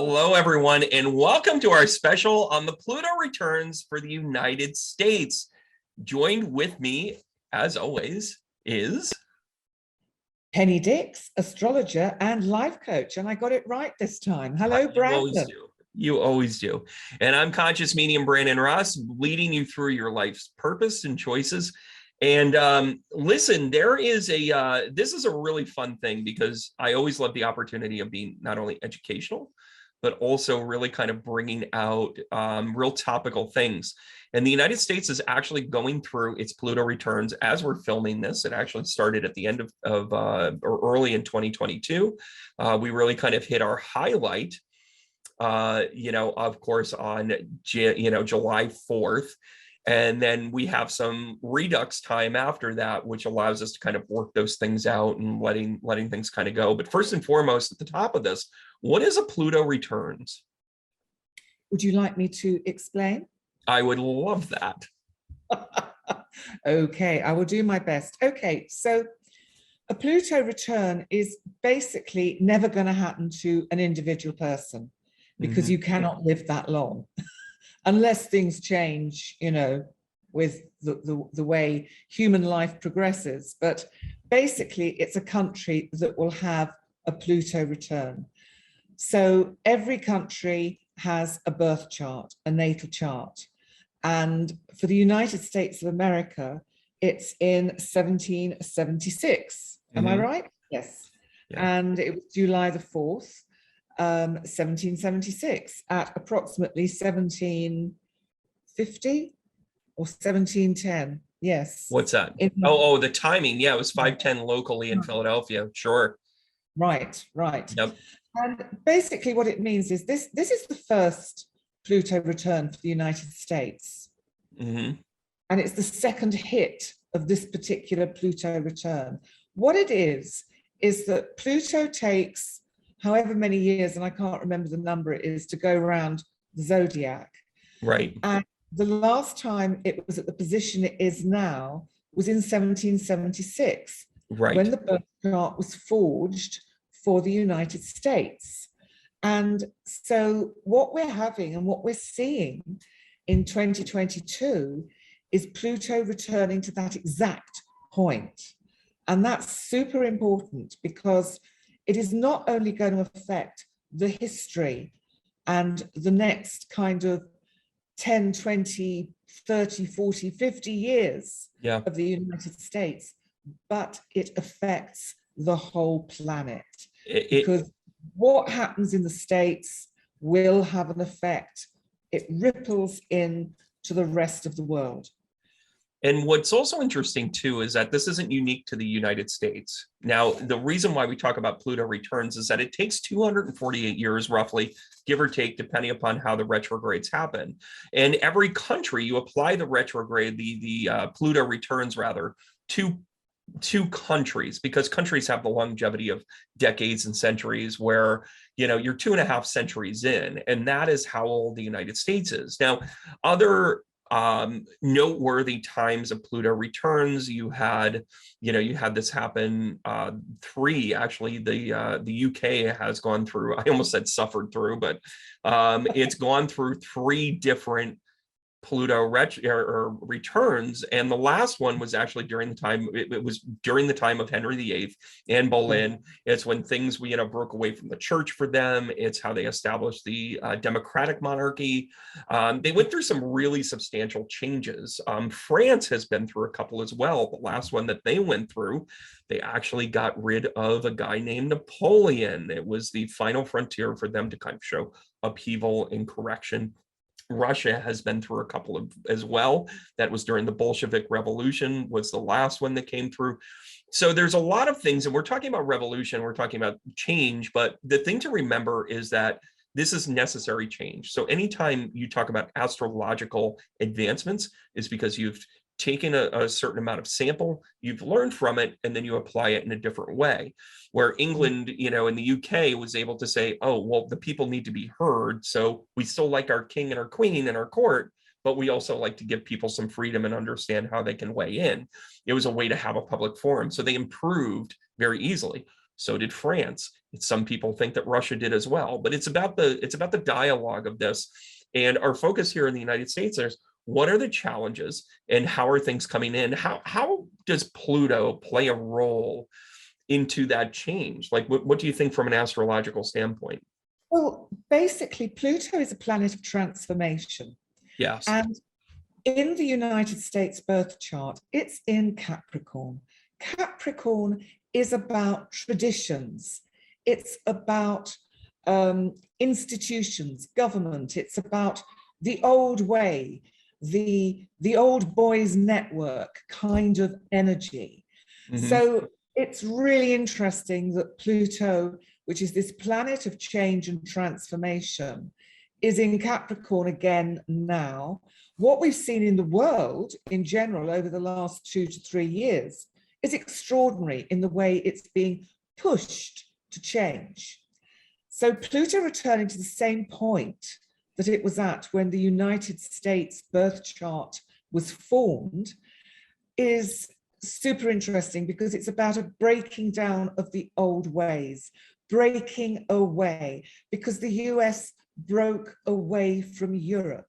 Hello, everyone, and welcome to our special on the Pluto returns for the United States. Joined with me, as always, is Penny Dix, astrologer and life coach. And I got it right this time. Hello, Brandon. You always do. You always do. And I'm conscious medium Brandon Ross, leading you through your life's purpose and choices. And listen, this is a really fun thing because I always love the opportunity of being not only educational, but also really kind of bringing out real topical things. And the United States is actually going through its Pluto returns as we're filming this. It actually started at the end or early in 2022. We really kind of hit our highlight, of course, on July 4th. And then we have some redux time after that, which allows us to kind of work those things out and letting things kind of go. But first and foremost, at the top of this, what is a Pluto returns? Would you like me to explain? I would love that. Okay, I will do my best. Okay, so a Pluto return is basically never going to happen to an individual person because you cannot live that long. Unless things change, with the way human life progresses. But basically, it's a country that will have a Pluto return. So every country has a birth chart, a natal chart. And for the United States of America, it's in 1776. Am I right? Yes. Yeah. And it was July the 4th. 1776 at approximately 1750 or 1710. Yes. What's that? The timing. Yeah, it was 5:10 locally in Philadelphia. Sure. Right. Yep. And basically what it means is this is the first Pluto return for the United States. And it's the second hit of this particular Pluto return. What it is that Pluto takes however many years, and I can't remember the number it is, to go around the zodiac. Right. And the last time it was at the position it is now was in 1776, right, when the birth chart was forged for the United States. And so what we're having and what we're seeing in 2022 is Pluto returning to that exact point. And that's super important because it is not only going to affect the history and the next kind of 10, 20, 30, 40, 50 years of the United States, but it affects the whole planet. Because what happens in the States will have an effect. It ripples in to the rest of the world. And what's also interesting, too, is that this isn't unique to the United States. Now, the reason why we talk about Pluto returns is that it takes 248 years, roughly, give or take, depending upon how the retrogrades happen. And every country, you apply the retrograde, the Pluto returns, rather, to countries, because countries have the longevity of decades and centuries where, you're 2.5 centuries in, and that is how old the United States is. Now, other noteworthy times of Pluto returns, you had this happen actually. The UK has gone through, I almost said suffered through, but it's gone through 3 different Pluto returns, and the last one was actually during the time of Henry VIII and Boleyn. It's when things broke away from the church for them. It's how they established the democratic monarchy. They went through some really substantial changes. France has been through a couple as well. The last one that they went through, they actually got rid of a guy named Napoleon. It was the final frontier for them to kind of show upheaval and correction. Russia has been through a couple of as well. That was during the Bolshevik Revolution, was the last one that came through. So there's a lot of things, and we're talking about revolution, we're talking about change, but the thing to remember is that this is necessary change. So anytime you talk about astrological advancements, is because you've taken a certain amount of sample, you've learned from it, and then you apply it in a different way. Where England, in the UK was able to say, oh, well, the people need to be heard. So we still like our king and our queen and our court, but we also like to give people some freedom and understand how they can weigh in. It was a way to have a public forum. So they improved very easily. So did France. Some people think that Russia did as well, but it's about the dialogue of this. And our focus here in the United States is, what are the challenges and how are things coming in? How does Pluto play a role into that change? Like, what do you think from an astrological standpoint? Well, basically, Pluto is a planet of transformation. Yes. And in the United States birth chart, it's in Capricorn. Capricorn is about traditions. It's about institutions, government. It's about the old way, the old boys network kind of energy. Mhm. So it's really interesting that Pluto, which is this planet of change and transformation, is in Capricorn again now. What we've seen in the world in general over the last 2 to 3 years is extraordinary in the way it's being pushed to change. So Pluto returning to the same point that it was at when the United States birth chart was formed is super interesting, because it's about a breaking down of the old ways, breaking away, because the US broke away from Europe.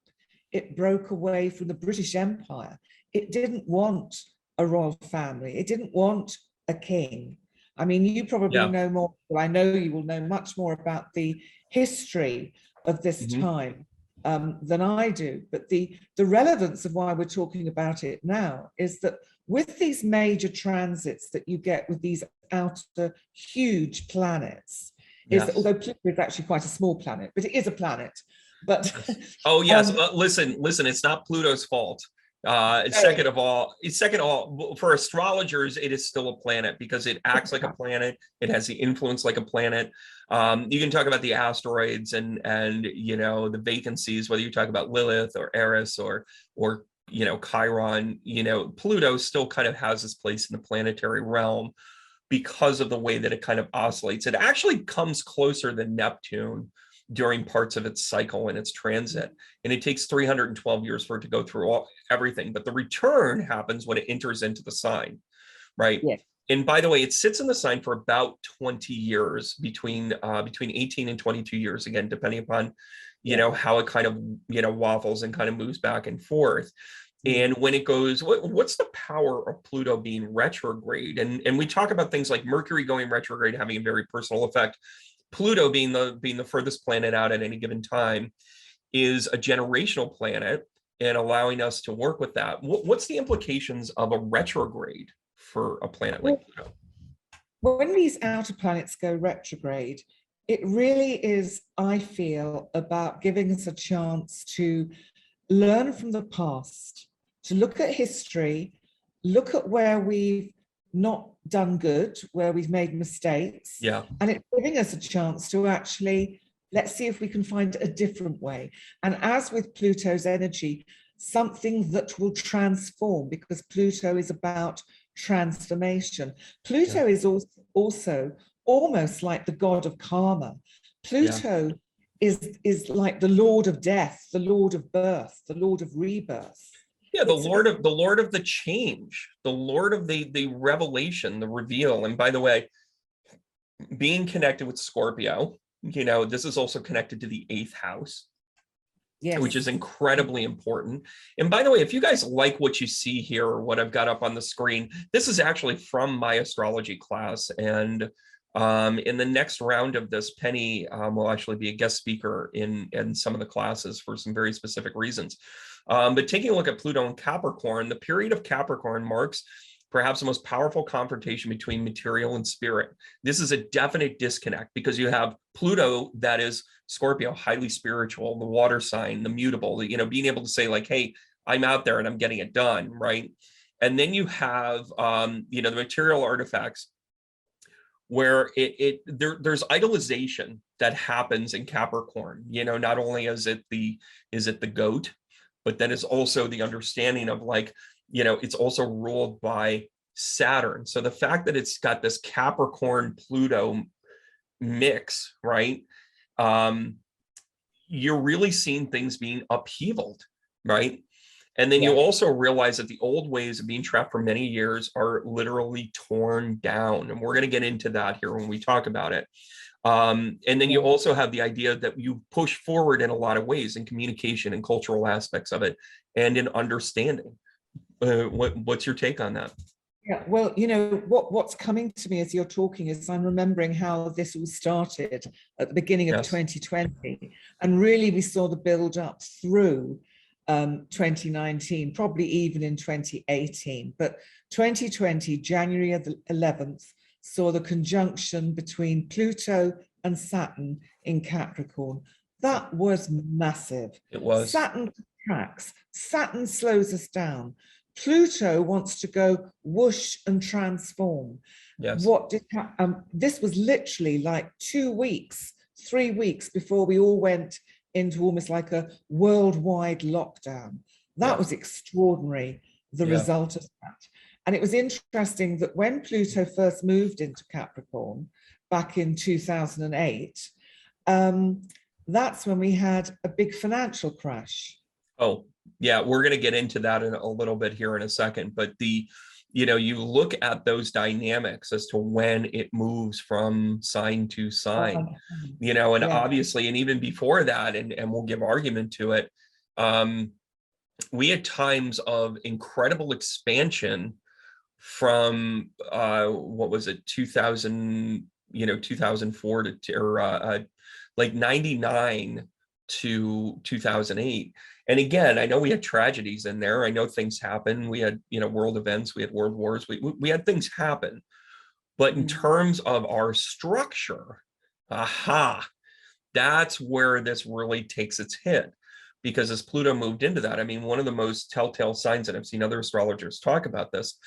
It broke away from the British Empire. It didn't want a royal family. It didn't want a king. I mean, you probably know more, well, I know you will know much more about the history of this time than I do. But the relevance of why we're talking about it now is that with these major transits that you get with these outer huge planets, is that although Pluto is actually quite a small planet, but it is a planet. But oh yes, listen, it's not Pluto's fault. Second of all, for astrologers, it is still a planet because it acts like a planet. It has the influence like a planet. You can talk about the asteroids and the vacancies, whether you talk about Lilith or Eris or Chiron. Pluto still kind of has this place in the planetary realm because of the way that it kind of oscillates. It actually comes closer than Neptune during parts of its cycle and its transit. And it takes 312 years for it to go through everything. But the return happens when it enters into the sign, right? Yeah. And by the way, it sits in the sign for about 20 years, between 18 and 22 years, again, depending upon, how it kind of, waffles and kind of moves back and forth. And when it goes, what's the power of Pluto being retrograde? And we talk about things like Mercury going retrograde having a very personal effect. Pluto being the furthest planet out at any given time is a generational planet and allowing us to work with that. What's the implications of a retrograde for a planet like Pluto? When these outer planets go retrograde, it really is, I feel, about giving us a chance to learn from the past, to look at history, look at where we've not done good, where we've made mistakes. Yeah. And it's giving us a chance to actually, let's see if we can find a different way. And as with Pluto's energy, something that will transform, because Pluto is about transformation. Pluto is also almost like the god of karma. Pluto is like the lord of death, the lord of birth, the lord of rebirth. Yeah, the Lord of the change, the Lord of the revelation, the reveal. And by the way, being connected with Scorpio, this is also connected to the 8th house, which is incredibly important. And by the way, if you guys like what you see here or what I've got up on the screen, this is actually from my astrology class. And in the next round of this, Penny will actually be a guest speaker in some of the classes for some very specific reasons. But taking a look at Pluto and Capricorn, the period of Capricorn marks perhaps the most powerful confrontation between material and spirit. This is a definite disconnect because you have Pluto, that is Scorpio, highly spiritual, the water sign, the mutable, being able to say like, hey, I'm out there and I'm getting it done, right? And then you have, the material artifacts where there's idolization that happens in Capricorn. Not only is it the goat, but then it's also the understanding of like, it's also ruled by Saturn. So the fact that it's got this Capricorn Pluto mix, right? You're really seeing things being upheavaled, right? And then you Yeah. also realize that the old ways of being trapped for many years are literally torn down. And we're going to get into that here when we talk about it. And then you also have the idea that you push forward in a lot of ways in communication and cultural aspects of it and in understanding. What's your take on that? Yeah, well, you know, what's coming to me as you're talking is I'm remembering how this all started at the beginning of Yes. 2020. And really we saw the build up through 2019, probably even in 2018. But 2020, January the 11th, saw the conjunction between Pluto and Saturn in Capricorn. That was massive. It was. Saturn contracts, Saturn slows us down. Pluto wants to go whoosh and transform. Yes. This was literally like 2 weeks, 3 weeks before we all went into almost like a worldwide lockdown. That was extraordinary, the result of that. And it was interesting that when Pluto first moved into Capricorn back in 2008, that's when we had a big financial crash. Oh, yeah, we're going to get into that in a little bit here in a second. But you look at those dynamics as to when it moves from sign to sign, and obviously, and even before that, and we'll give argument to it, we had times of incredible expansion from what was it, 2000, 2004 to or like 99 to 2008. And again, I know we had tragedies in there. I know things happen. We had, world events, we had world wars, we had things happen. But in terms of our structure, that's where this really takes its hit. Because as Pluto moved into that, I mean, one of the most telltale signs, and I've seen other astrologers talk about this,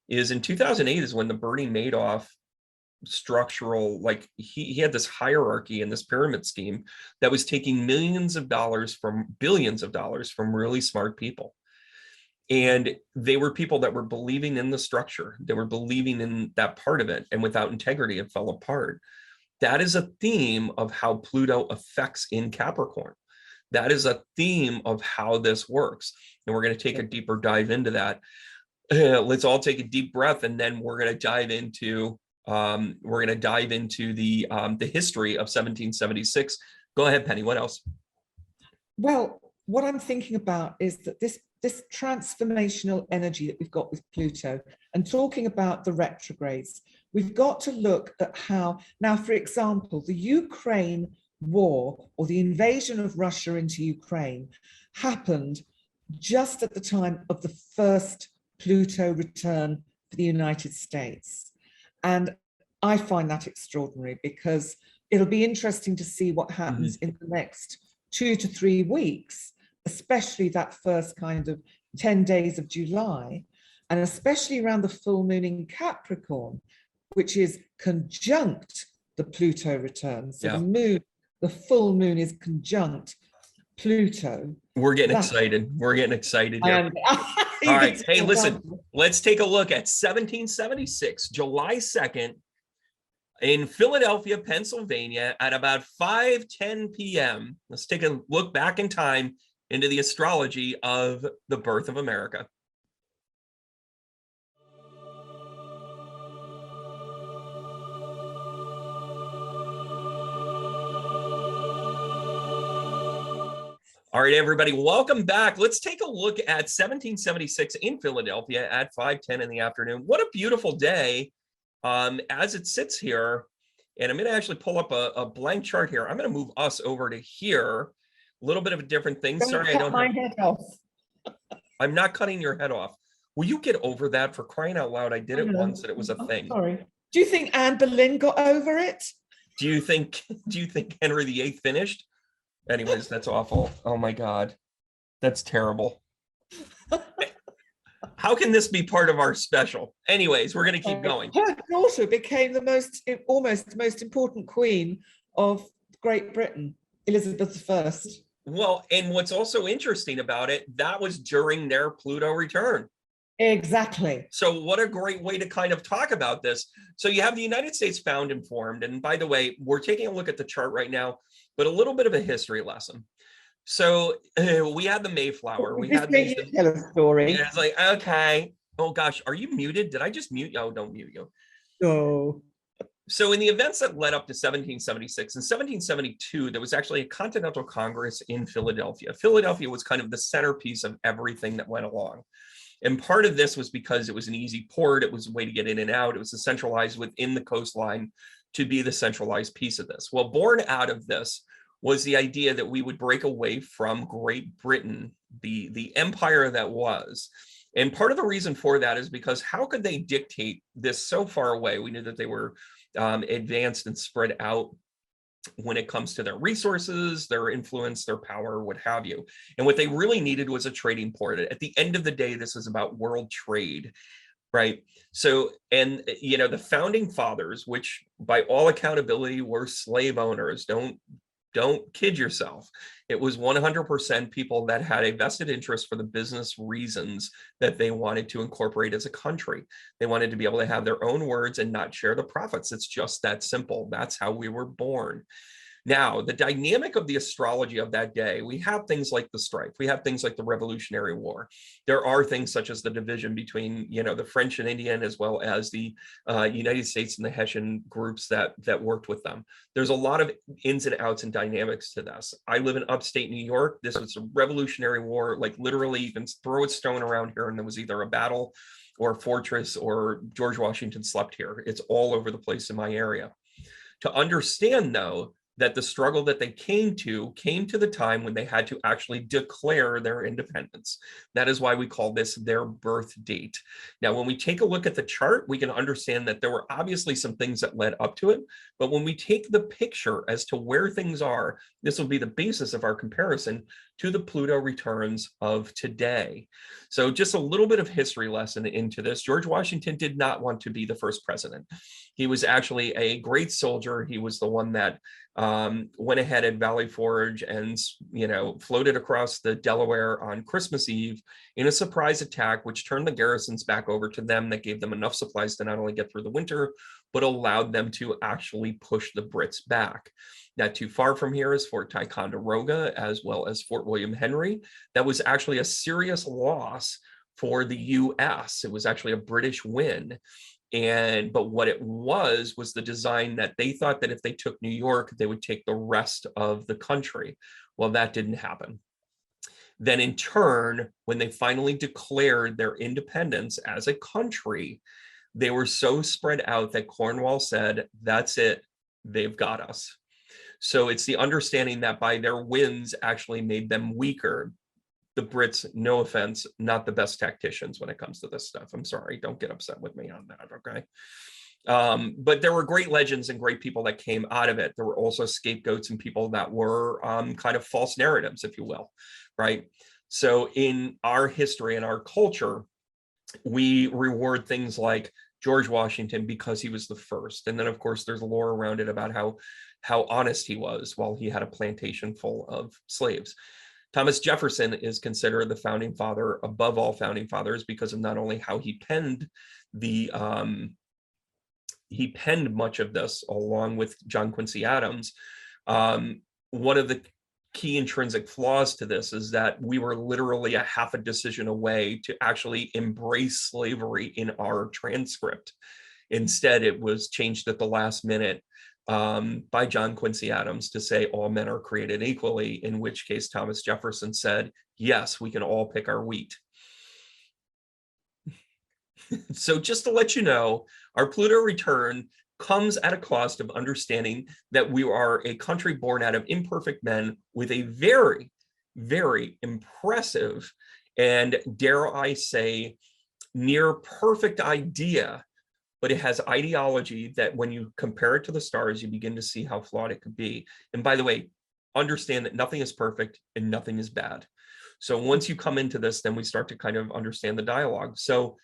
is in 2008 is when the Bernie Madoff structural, like he had this hierarchy and this pyramid scheme that was taking billions of dollars from really smart people. And they were people that were believing in the structure. They were believing in that part of it. And without integrity, it fell apart. That is a theme of how Pluto affects in Capricorn. That is a theme of how this works. And we're going to take a deeper dive into that. Let's all take a deep breath, and then we're going to dive into the history of 1776. Go ahead, Penny. What else? Well, what I'm thinking about is that this transformational energy that we've got with Pluto, and talking about the retrogrades, we've got to look at how, now, for example, the Ukraine war, or the invasion of Russia into Ukraine, happened just at the time of the first Pluto return for the United States. And I find that extraordinary, because it'll be interesting to see what happens in the next 2 to 3 weeks, especially that first kind of 10 days of July, and especially around the full moon in Capricorn, which is conjunct the Pluto return. So the full moon is conjunct Pluto. We're getting excited. We're getting excited here. All right. Hey, listen, let's take a look at 1776, July 2nd, in Philadelphia, Pennsylvania, at about 5:10 p.m. Let's take a look back in time into the astrology of the birth of America. All right, everybody, welcome back. Let's take a look at 1776 in Philadelphia at 5:10 in the afternoon. What a beautiful day as it sits here. And I'm going to actually pull up a blank chart here. I'm going to move us over to here. A little bit of a different thing. Sorry, I don't cut my head off. I'm not cutting your head off. Will you get over that? For crying out loud? I did it once and it was a thing. Sorry. Do you think Anne Boleyn got over it? Do you think Henry VIII finished? Anyways, that's awful. Oh my God. That's terrible. How can this be part of our special? Anyways, we're going to keep going. Her daughter became the almost most important queen of Great Britain, Elizabeth I. Well, and what's also interesting about it, that was during their Pluto return. Exactly. So what a great way to kind of talk about this. So you have the United States found and formed. And by the way, we're taking a look at the chart right now, but a little bit of a history lesson. So we had the Mayflower. We Just had make these. you tell a story. Yeah, it's like, okay. Oh gosh, are you muted? Did I just mute you? Oh, don't mute you. Oh, So in the events that led up to 1776, in 1772, there was actually a Continental Congress in Philadelphia. Philadelphia was kind of the centerpiece of everything that went along. And part of this was because it was an easy port. It was a way to get in and out. It was centralized within the coastline to be the centralized piece of this. Well, born out of this was the idea that we would break away from Great Britain, the empire that was. And part of the reason for that is because how could they dictate this so far away? We knew that they were advanced and spread out when it comes to their resources, their influence, their power, what have you. And what they really needed was a trading port. At the end of the day, this is about world trade, right? So, and the founding fathers, which by all accountability were slave owners, don't kid yourself. It was 100% people that had a vested interest for the business reasons that they wanted to incorporate as a country. They wanted to be able to have their own words and not share the profits. It's just that simple. That's how we were born. Now, the dynamic of the astrology of that day, we have things like the strife. We have things like the Revolutionary War. There are things such as the division between, the French and Indian, as well as the United States and the Hessian groups that worked with them. There's a lot of ins and outs and dynamics to this. I live in upstate New York. This was a Revolutionary War, like literally you can throw a stone around here and there was either a battle or a fortress or George Washington slept here. It's all over the place in my area. To understand, though, that the struggle that they came to the time when they had to actually declare their independence. That is why we call this their birth date. Now, when we take a look at the chart, we can understand that there were obviously some things that led up to it, but when we take the picture as to where things are, this will be the basis of our comparison to the Pluto returns of today. So just a little bit of history lesson into this. George Washington did not want to be the first president. He was actually a great soldier. He was the one that went ahead at Valley Forge and, floated across the Delaware on Christmas Eve in a surprise attack, which turned the garrisons back over to them. That gave them enough supplies to not only get through the winter, but allowed them to actually push the Brits back. Not too far from here is Fort Ticonderoga, as well as Fort William Henry. That was actually a serious loss for the US. It was actually a British win. But what it was the design that they thought that if they took New York, they would take the rest of the country. Well, that didn't happen. Then in turn, when they finally declared their independence as a country, they were so spread out that Cornwall said, that's it, they've got us. So it's the understanding that by their wins actually made them weaker. The Brits, no offense, not the best tacticians when it comes to this stuff. I'm sorry, don't get upset with me on that, okay? But there were great legends and great people that came out of it. There were also scapegoats and people that were kind of false narratives, if you will, right? So in our history and our culture, we reward things like George Washington because he was the first. And then, of course, there's lore around it about how honest he was while he had a plantation full of slaves. Thomas Jefferson is considered the founding father above all founding fathers because of not only how he penned much of this along with John Quincy Adams. One of the key intrinsic flaws to this is that we were literally a half a decision away to actually embrace slavery in our transcript. Instead, it was changed at the last minute by John Quincy Adams to say all men are created equally, in which case Thomas Jefferson said, yes, we can all pick our wheat. So just to let you know, our Pluto return comes at a cost of understanding that we are a country born out of imperfect men with a very, very impressive and, dare I say, near perfect idea. But it has ideology that when you compare it to the stars, you begin to see how flawed it could be. And by the way, understand that nothing is perfect and nothing is bad. So once you come into this, then we start to kind of understand the dialogue. So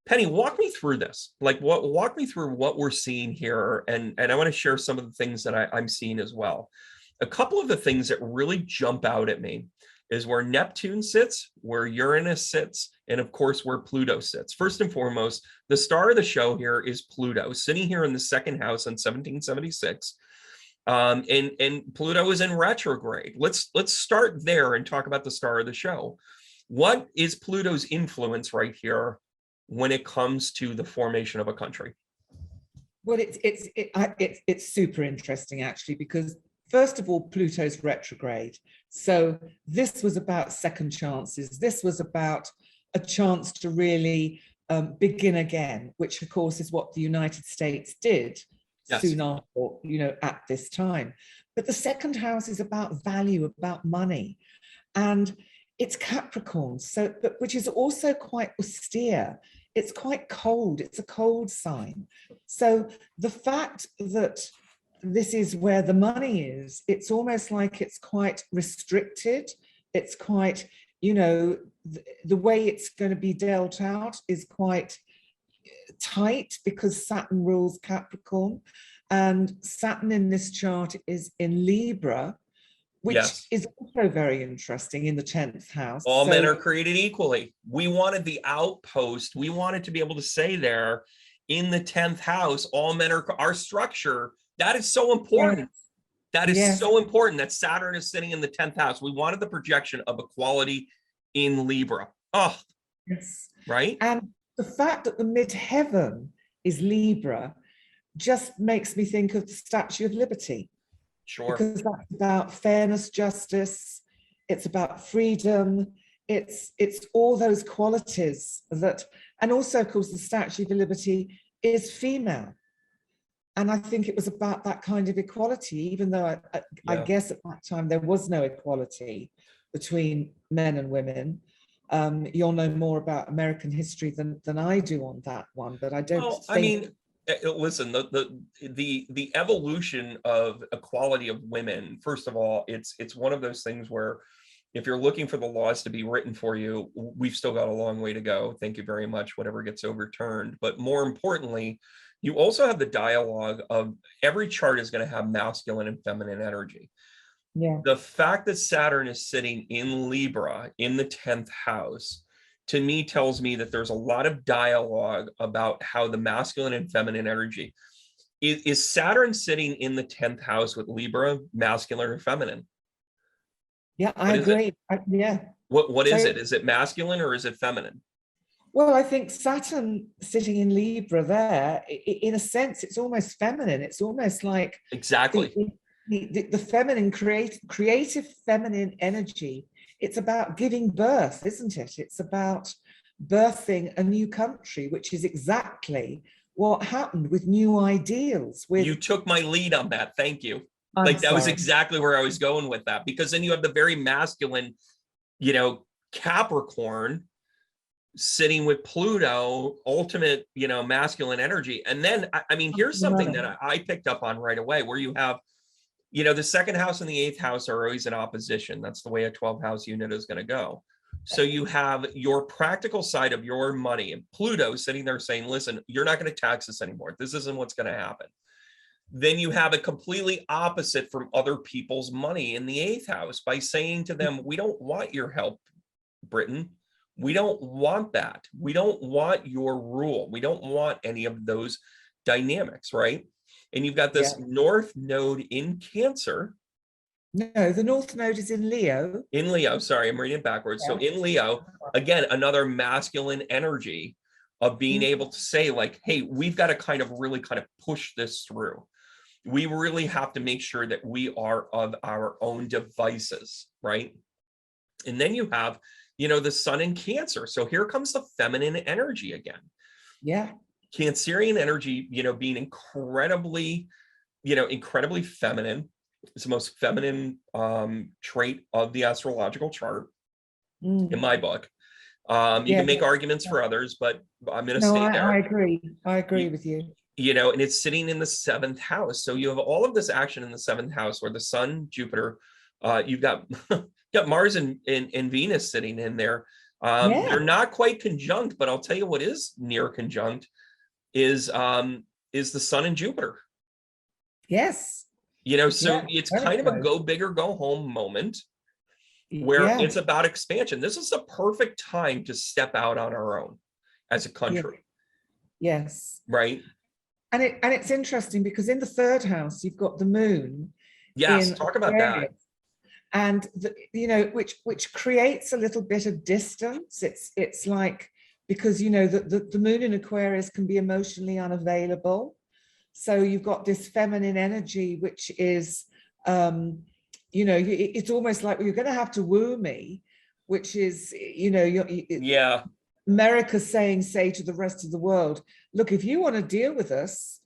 Penny, walk me through this. Walk me through what we're seeing here. And I want to share some of the things that I'm seeing as well. A couple of the things that really jump out at me is where Neptune sits, where Uranus sits, and of course, where Pluto sits. First and foremost, the star of the show here is Pluto, sitting here in the second house in 1776. And Pluto is in retrograde. Let's start there and talk about the star of the show. What is Pluto's influence right here when it comes to the formation of a country? Well, it's super interesting, actually, because first of all, Pluto's retrograde. So this was about second chances. This was about a chance to really begin again, which of course is what the United States did soon after, at this time. But the second house is about value, about money. And it's Capricorn, which is also quite austere. It's quite cold. It's a cold sign. So the fact that this is where the money is, it's almost like it's quite restricted. It's quite, the way it's going to be dealt out is quite tight because Saturn rules Capricorn. And Saturn in this chart is in Libra, which is also very interesting in the 10th house. All men are created equally. We wanted the outpost. We wanted to be able to say there in the 10th house, all men are our structure. That is so important. That is so important that Saturn is sitting in the 10th house. We wanted the projection of equality in Libra. Oh, right. And the fact that the midheaven is Libra just makes me think of the Statue of Liberty. Sure. Because that's about fairness, justice, it's about freedom, it's all those qualities that, and also, of course, the Statue of Liberty is female. And I think it was about that kind of equality, even though I guess at that time there was no equality between men and women. You'll know more about American history than I do on that one, but I don't think... Listen, the evolution of equality of women, first of all, it's one of those things where if you're looking for the laws to be written for you, we've still got a long way to go. Thank you very much, whatever gets overturned. But more importantly, you also have the dialogue of every chart is going to have masculine and feminine energy. Yeah. The fact that Saturn is sitting in Libra in the 10th house, to me, tells me that there's a lot of dialogue about how the masculine and feminine energy is Saturn sitting in the 10th house with Libra, masculine or feminine? Yeah, I agree. What is it? Is it masculine or is it feminine? Well, I think Saturn sitting in Libra there, in a sense, it's almost feminine. It's almost like the feminine, creative feminine energy. It's about giving birth, isn't it? It's about birthing a new country, which is exactly what happened with new ideals. You took my lead on that. Thank you. That was exactly where I was going with that, because then you have the very masculine, Capricorn sitting with Pluto, ultimate, masculine energy. And then, here's something that I picked up on right away, where you have, the second house and the 8th house are always in opposition. That's the way a 12 house unit is going to go. So you have your practical side of your money and Pluto sitting there saying, listen, you're not going to tax us anymore. This isn't what's going to happen. Then you have a completely opposite from other people's money in the 8th house by saying to them, we don't want your help, Britain. We don't want that. We don't want your rule. We don't want any of those dynamics, right? And you've got this North Node in Cancer. No, the North Node is in Leo. In Leo, sorry, I'm reading it backwards. So in Leo, again, another masculine energy of being able to say like, hey, we've got to really push this through. We really have to make sure that we are of our own devices, right? And then you have, the Sun in Cancer. So here comes the feminine energy again. Yeah. Cancerian energy, being incredibly feminine. It's the most feminine trait of the astrological chart in my book. You can make arguments for others, but I'm going to stay there. I agree. I agree with you. And it's sitting in the 7th house. So you have all of this action in the 7th house where the Sun, Jupiter, you've got Mars and Venus sitting in there. They're not quite conjunct, but I'll tell you what is near conjunct is the Sun and Jupiter. Yes. It's kind of a go big or go home moment where it's about expansion. This is the perfect time to step out on our own as a country. Yes. Right. And it's interesting because in the 3rd house, you've got the moon Yes, in talk about that. Aquarius, and which creates a little bit of distance. It's like, because the moon in Aquarius can be emotionally unavailable, so you've got this feminine energy which is it's almost like, well, you're going to have to woo me, which is Yeah, America say to the rest of the world, look, if you want to deal with us,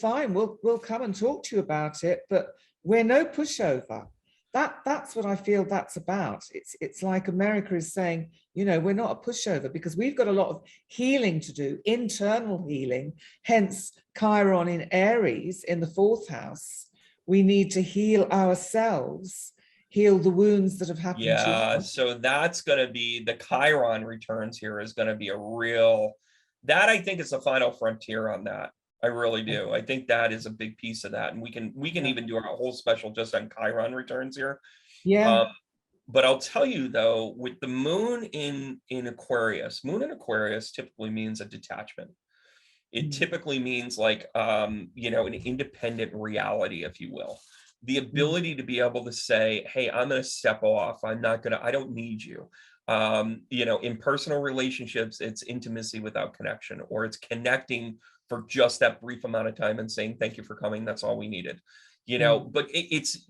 fine, we'll come and talk to you about it, but we're no pushover. That's what I feel that's about. It's like America is saying, we're not a pushover, because we've got a lot of healing to do, internal healing, hence Chiron in Aries in the 4th house. We need to heal ourselves, heal the wounds that have happened to yeah. us. So that's going to be the Chiron returns here is going to be a real, that I think is the final frontier on that. I really do. I think that is a big piece of that. And we can even do a whole special just on Chiron returns here. Yeah. But I'll tell you though, with the moon in Aquarius, moon in Aquarius typically means a detachment. It typically means like, an independent reality, if you will. The ability to be able to say, hey, I'm going to step off. I don't need you. In personal relationships, it's intimacy without connection, or it's connecting for just that brief amount of time and saying, thank you for coming. That's all we needed. But it's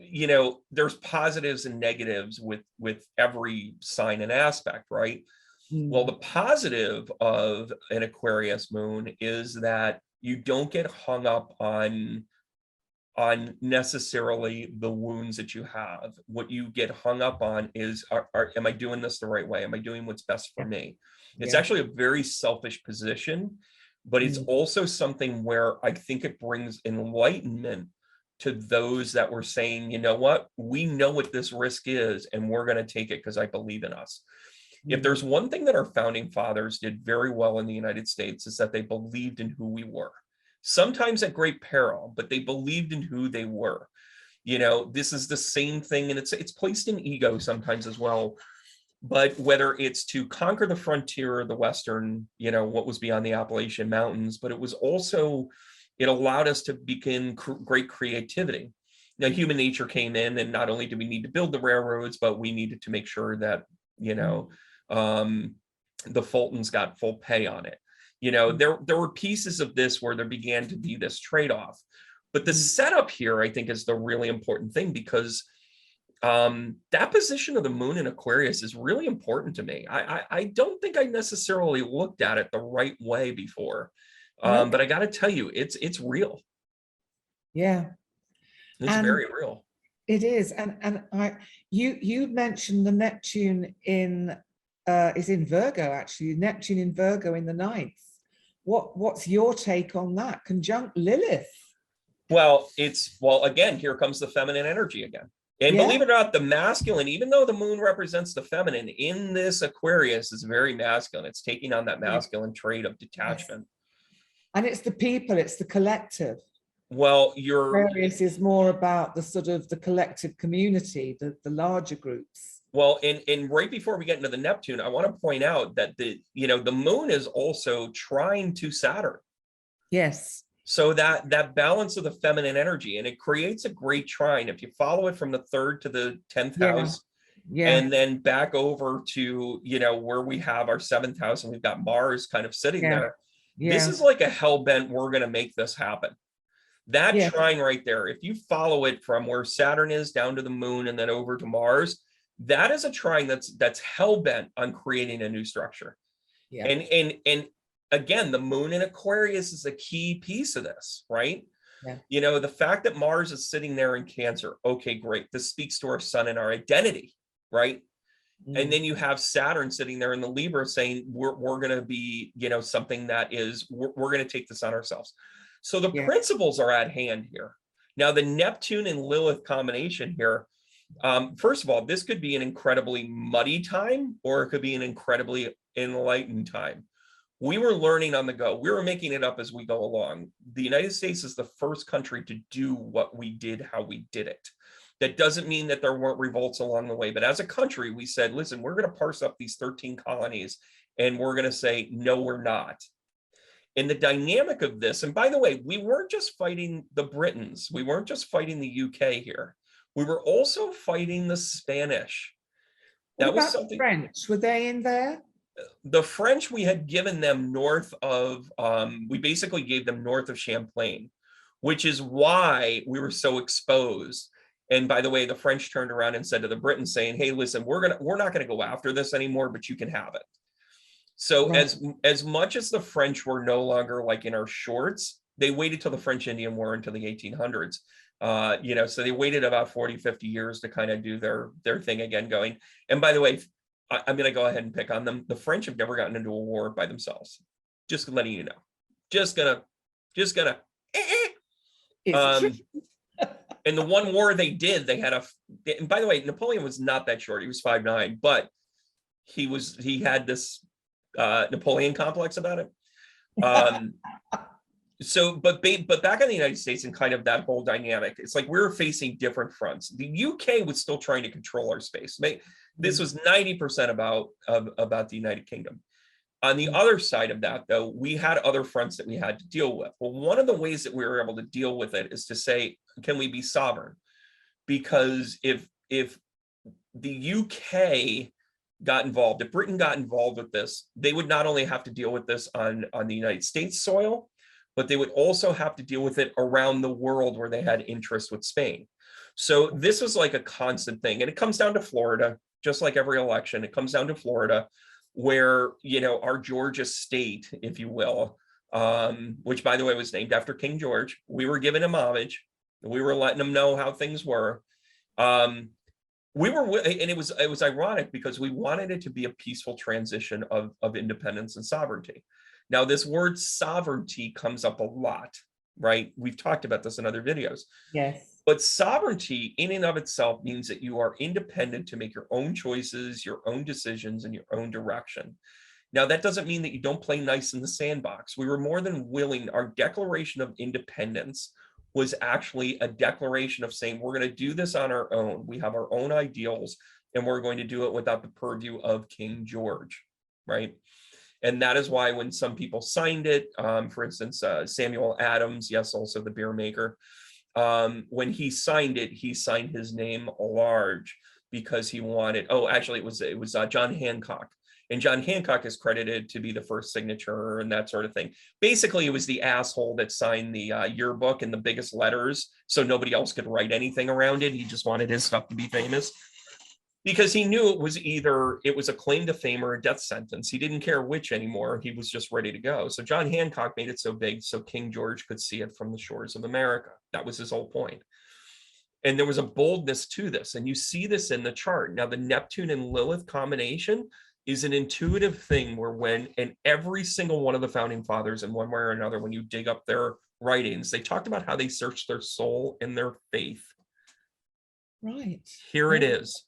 there's positives and negatives with every sign and aspect, right? Well, the positive of an Aquarius moon is that you don't get hung up on necessarily the wounds that you have. What you get hung up on is, am I doing this the right way? Am I doing what's best for me? It's actually a very selfish position, but it's also something where I think it brings enlightenment to those that were saying, you know what, we know what this risk is, and we're going to take it because I believe in us. If there's one thing that our founding fathers did very well in the United States, is that they believed in who we were, sometimes at great peril, but they believed in who they were. This is the same thing, and it's placed in ego sometimes as well. But whether it's to conquer the frontier of the Western, what was beyond the Appalachian Mountains, but it was also, it allowed us to begin great creativity. Now, human nature came in, and not only do we need to build the railroads, but we needed to make sure that, the Fultons got full pay on it. There were pieces of this where there began to be this trade-off. But the setup here, I think, is the really important thing, because that position of the moon in Aquarius is really important to me. I don't think I necessarily looked at it the right way before. But I got to tell you, it's real. Yeah. It's very real. It is. And you mentioned the Neptune is in Virgo, actually. Neptune in Virgo in the 9th. What's your take on that? Conjunct Lilith. Well, again, here comes the feminine energy again. And believe it or not, the masculine, even though the moon represents the feminine, in this Aquarius is very masculine. It's taking on that masculine trait of detachment. And it's the people, it's the collective. Well, Aquarius is more about the sort of the collective community, the larger groups. Well, and right before we get into the Neptune, I want to point out that the moon is also trine to Saturn. Yes. So that balance of the feminine energy, and it creates a great trine. If you follow it from the 3rd to the 10th house, and then back over to, where we have our 7th house, and we've got Mars kind of sitting there. This is like a hell bent, we're going to make this happen. That trine right there, if you follow it from where Saturn is down to the moon and then over to Mars, that is a trine that's hell bent on creating a new structure. And again, the moon in Aquarius is a key piece of this, right? The fact that Mars is sitting there in Cancer, okay, great. This speaks to our sun and our identity, right? And then you have Saturn sitting there in the Libra saying, we're going to be, something that is, we're going to take this on ourselves. So the principles are at hand here. Now, the Neptune and Lilith combination here, first of all, this could be an incredibly muddy time, or it could be an incredibly enlightened time. We were learning on the go. We were making it up as we go along. The United States is the first country to do what we did, how we did it. That doesn't mean that there weren't revolts along the way, but as a country, we said, listen, we're going to parse up these 13 colonies, and we're going to say, no, we're not. And the dynamic of this, and by the way, we weren't just fighting the Britons. We weren't just fighting the UK here. We were also fighting the Spanish. What That was about the something. French? Were they in there? The French, we had given them north of, we basically gave them north of Champlain, which is why we were so exposed. And by the way, the French turned around and said to the Britons saying, hey, listen, we're not gonna go after this anymore, but you can have it. So Right. as much as the French were no longer like in our shorts, they waited till the French Indian War until the 1800s. So they waited about 40, 50 years to kind of do their thing again going. And by the way, I'm going to go ahead and pick on them. The French have never gotten into a war by themselves. Just letting you know. Just gonna. It's And the one war they did, they had and by the way, Napoleon was not that short. He was 5'9", but he had this Napoleon complex about it. But back in the United States and kind of that whole dynamic, it's like we're facing different fronts. The UK was still trying to control our space. This was 90% about the United Kingdom. On the other side of that, though, we had other fronts that we had to deal with. Well, one of the ways that we were able to deal with it is to say, can we be sovereign? Because if the UK got involved, if Britain got involved with this, they would not only have to deal with this on the United States soil, but they would also have to deal with it around the world where they had interest with Spain. So this was like a constant thing. And it comes down to Florida, just like every election, it comes down to Florida, where, our Georgia state, if you will, which by the way was named after King George, we were giving him homage. We were letting him know how things were. And it was ironic because we wanted it to be a peaceful transition of independence and sovereignty. Now, this word sovereignty comes up a lot, right? We've talked about this in other videos. yes. But sovereignty in and of itself means that you are independent to make your own choices, your own decisions, and your own direction. Now, that doesn't mean that you don't play nice in the sandbox. We were more than willing. Our Declaration of Independence was actually a declaration of saying, we're going to do this on our own. We have our own ideals, and we're going to do it without the purview of King George, right? And that is why when some people signed it, for instance, Samuel Adams, yes, also the beer maker, when he signed it, he signed his name large because he wanted, actually it was John Hancock. And John Hancock is credited to be the first signature and that sort of thing. Basically, it was the asshole that signed the yearbook in the biggest letters so nobody else could write anything around it. He just wanted his stuff to be famous because he knew it was a claim to fame or a death sentence. He didn't care which anymore. He was just ready to go. So John Hancock made it so big so King George could see it from the shores of America. That was his whole point. And there was a boldness to this. And you see this in the chart. Now, the Neptune and Lilith combination is an intuitive thing where and every single one of the founding fathers in one way or another, when you dig up their writings, they talked about how they searched their soul and their faith. Right. Here it is.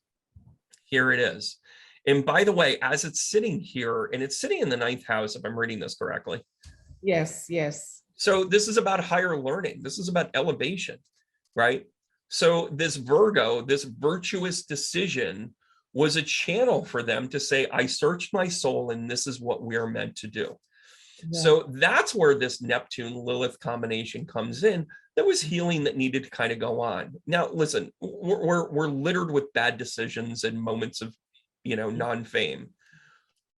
Here it is. And by the way, as it's sitting here, and it's sitting in the 9th house, if I'm reading this correctly. Yes, yes. So this is about higher learning. This is about elevation, right? So this Virgo, this virtuous decision was a channel for them to say, I searched my soul and this is what we are meant to do. Yeah. So that's where this Neptune Lilith combination comes in. There was healing that needed to kind of go on. Now, listen, we're littered with bad decisions and moments of, non-fame.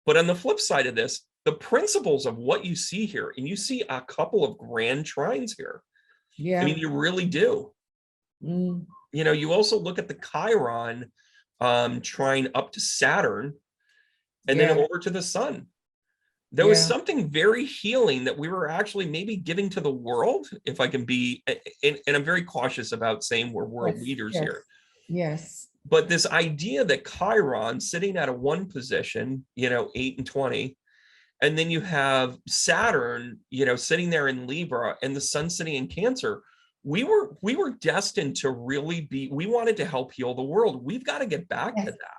But on the flip side of this, the principles of what you see here, and you see a couple of grand trines here. Yeah. I mean, you really do. Mm. You also look at the Chiron trine up to Saturn and then over to the sun. There was something very healing that we were actually maybe giving to the world, if I can be, and I'm very cautious about saying we're world leaders here. Yes. But this idea that Chiron sitting at a 1 position, 8 and 20, and then you have Saturn, sitting there in Libra and the sun sitting in Cancer. We were destined to really we wanted to help heal the world. We've got to get back to that.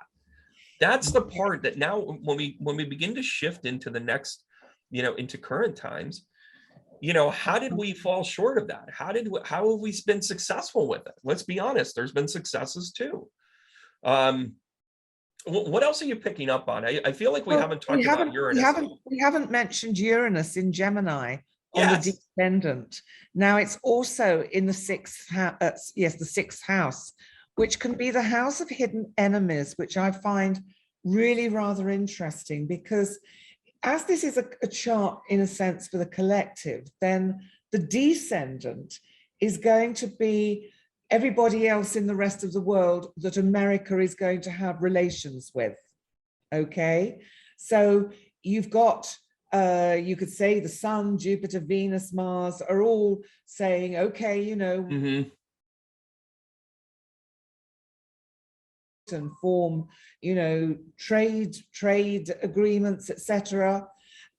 That's the part that now when we begin to shift into the next, into current times, how did we fall short of that? How have we been successful with it? Let's be honest, there's been successes too. What else are you picking up on? I feel like we Well, haven't talked about Uranus. we haven't mentioned Uranus in Gemini on the Yes. descendant. Now it's also in the sixth house, yes, the sixth house, which can be the house of hidden enemies, which I find really rather interesting, because as this is a chart in a sense for the collective, then the descendant is going to be everybody else in the rest of the world that America is going to have relations with. Okay, so you've got, you could say the Sun, Jupiter, Venus, Mars are all saying, okay, you know, Mm-hmm. and form, you know, trade agreements, etc.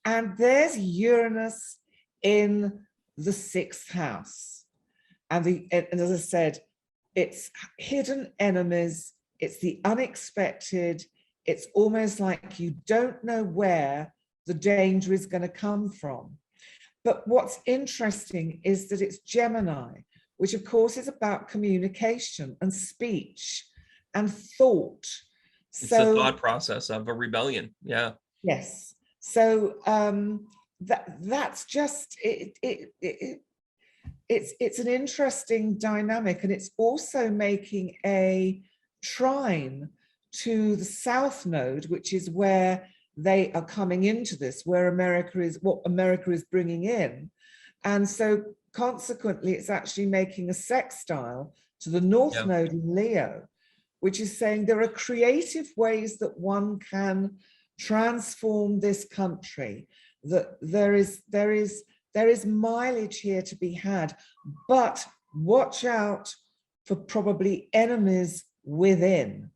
And there's Uranus in the sixth house. And as I said, it's hidden enemies, it's the unexpected, it's almost like you don't know where the danger is going to come from. But what's interesting is that it's Gemini, which of course is about communication and speech and thought. It's the So thought process of a rebellion. Yeah. yes, so that's just it's an interesting dynamic, and it's also making a trine to the South Node, which is where they are coming into this, where America is, what America is bringing in. And so consequently, it's actually making a sextile to the North Yeah. Node in Leo, which is saying there are creative ways that one can transform this country, that there is mileage here to be had, but watch out for probably enemies within.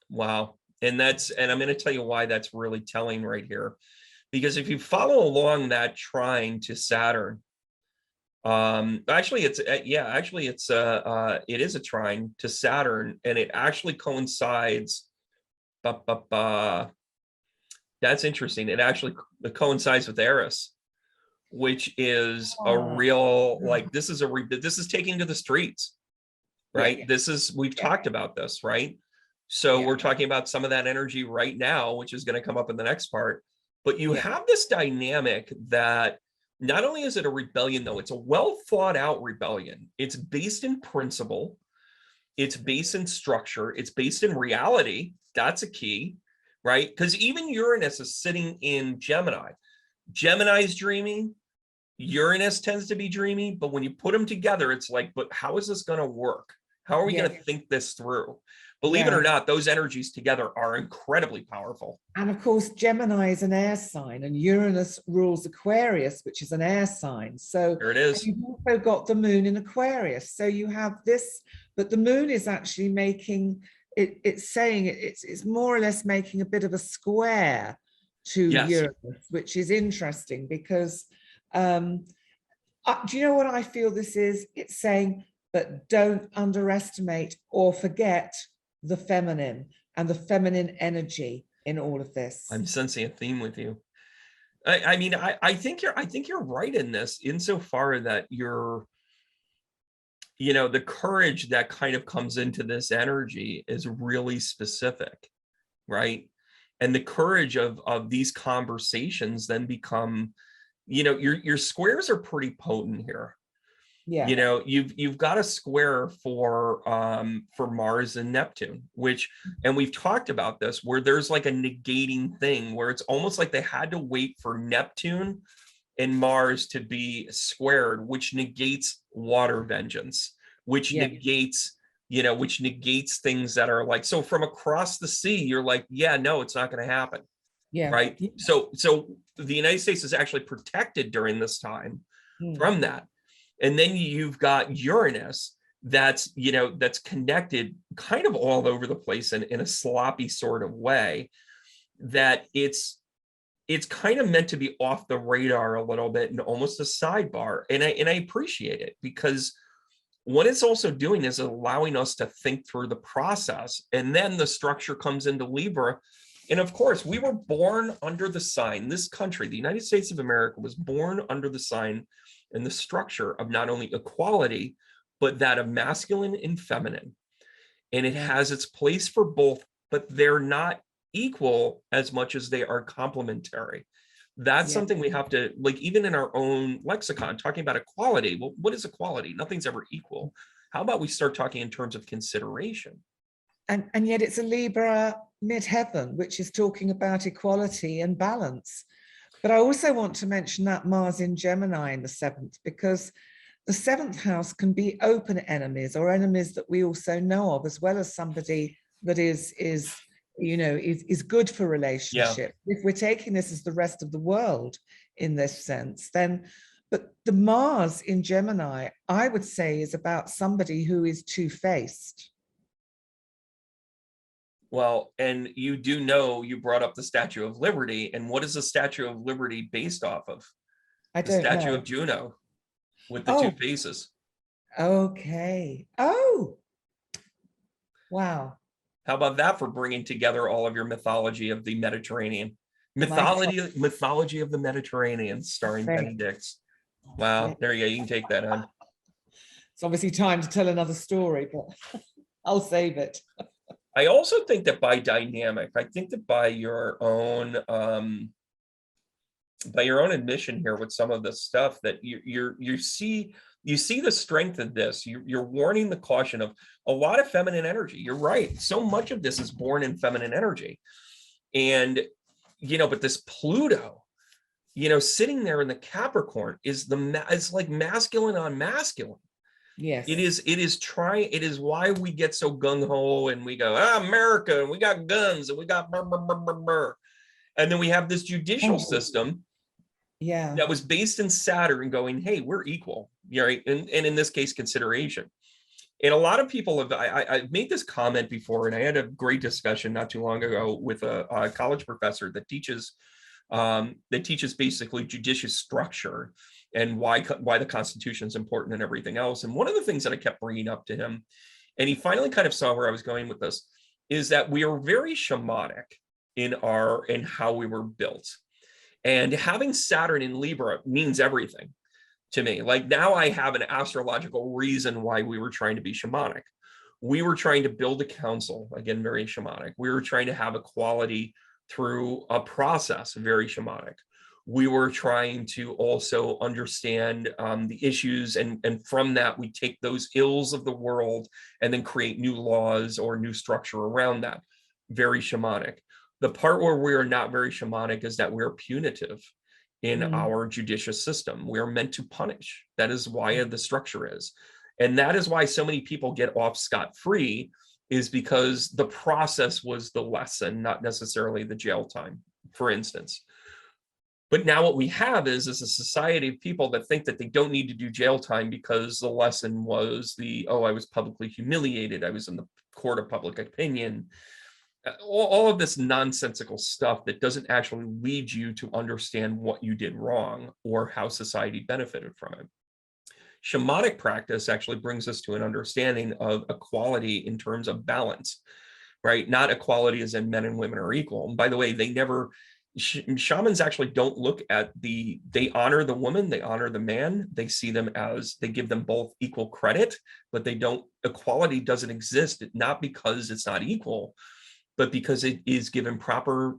Wow. And I'm going to tell you why that's really telling right here. Because if you follow along that trine to Saturn, actually it's it is a trine to Saturn, and it actually coincides. That's interesting. It actually coincides with Eris, which is a real, like, this is taking to the streets, right? We've talked about this, right? So we're talking about some of that energy right now, which is going to come up in the next part. But you have this dynamic that not only is it a rebellion, though, it's a well thought out rebellion. It's based in principle. It's based in structure. It's based in reality. That's a key, right? Because even Uranus is sitting in Gemini. Gemini's dreamy. Uranus tends to be dreamy, but when you put them together, it's like, but how is this going to work? How are we going to think this through? Believe it or not, those energies together are incredibly powerful. And of course, Gemini is an air sign, and Uranus rules Aquarius, which is an air sign. So there it is. You've also got the moon in Aquarius. So you have this, but the moon is actually making it, it's saying it's more or less making a bit of a square to Uranus, which is interesting because do you know what I feel this is? It's saying, but don't underestimate or forget the feminine and the feminine energy in all of this. I'm sensing a theme with you. I mean, I think you're right in this, insofar that you're, you know, the courage that kind of comes into this energy is really specific, right? And the courage of these conversations then become, you know, your squares are pretty potent here. You know, you've got a square for Mars and Neptune, which, and we've talked about this, where there's like a negating thing where it's almost like they had to wait for Neptune and Mars to be squared, which negates water vengeance, which negates, you know, which negates things that are like, so from across the sea, you're like, yeah, no, it's not going to happen. Right. So the United States is actually protected during this time from that. And then you've got Uranus that's, you know, that's connected kind of all over the place in a sloppy sort of way, that it's kind of meant to be off the radar a little bit and almost a sidebar. And I appreciate it, because what it's also doing is allowing us to think through the process. And then the structure comes into Libra. And of course, we were born under the sign, this country, the United States of America, was born under the sign and the structure of not only equality, but that of masculine and feminine. And it has its place for both but they're not equal as much as they are complementary. That's Yeah. something we have to, like, even in our own lexicon, talking about equality. Well, what is equality? Nothing's ever equal. How about we start talking in terms of consideration? And yet it's a Libra midheaven, which is talking about equality and balance. But I also want to mention that Mars in Gemini in the 7th, because the 7th house can be open enemies or enemies that we also know of, as well as somebody that is good for relationship. If we're taking this as the rest of the world in this sense, then, but the Mars in Gemini, I would say, is about somebody who is two-faced. Well, and you do know, you brought up the Statue of Liberty, and what is the Statue of Liberty based off of? I The don't statue know. of Juno with the two faces. Okay. Oh, wow. How about that for bringing together all of your mythology of the Mediterranean? Mythology of the Mediterranean, starring Penny Dix. Wow, Yeah. there you go. You can take that on. It's obviously time to tell another story, but I'll save it. I also think that by dynamic, I think that by your own admission here with some of this stuff, that you see the strength of this. You're warning the caution of a lot of feminine energy. You're right. So much of this is born in feminine energy. And, but this Pluto, sitting there in the Capricorn is like masculine on masculine. Yes. It is why we get so gung-ho and we go, America, and we got guns and we got burr, burr, burr, burr, burr. And then we have this judicial system that was based in Saturn going, hey, we're equal, right? And in this case, consideration. And a lot of people I've made this comment before, and I had a great discussion not too long ago with a college professor that teaches basically judicious structure and why the Constitution is important and everything else. And one of the things that I kept bringing up to him, and he finally kind of saw where I was going with this, is that we are very shamanic in how we were built. And having Saturn in Libra means everything to me. Like, now I have an astrological reason why we were trying to be shamanic. We were trying to build a council, again, very shamanic. We were trying to have equality through a process, very shamanic. We were trying to also understand the issues, and from that, we take those ills of the world and then create new laws or new structure around that. Very shamanic. The part where we are not very shamanic is that we're punitive in our judicious system. We are meant to punish. That is why the structure is. And that is why so many people get off scot-free, is because the process was the lesson, not necessarily the jail time, for instance. But now what we have is a society of people that think that they don't need to do jail time because the lesson was I was publicly humiliated, I was in the court of public opinion. All of this nonsensical stuff that doesn't actually lead you to understand what you did wrong or how society benefited from it. Shamanic practice actually brings us to an understanding of equality in terms of balance, right? Not equality as in men and women are equal. And by the way, shamans actually don't look at they honor the woman, they honor the man, they see them as, they give them both equal credit, but equality doesn't exist, not because it's not equal, but because it is given proper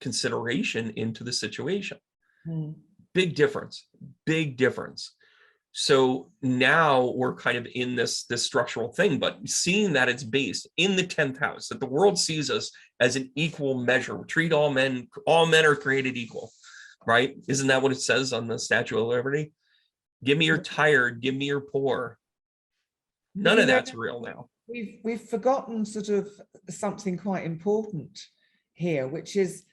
consideration into the situation. Big difference, big difference. So now we're kind of in this structural thing, but seeing that it's based in the 10th house, that the world sees us as an equal measure. We treat all men are created equal, right? Isn't that what it says on the Statue of Liberty? Give me your tired, give me your poor. None of that's real now. We've forgotten sort of something quite important here, which is,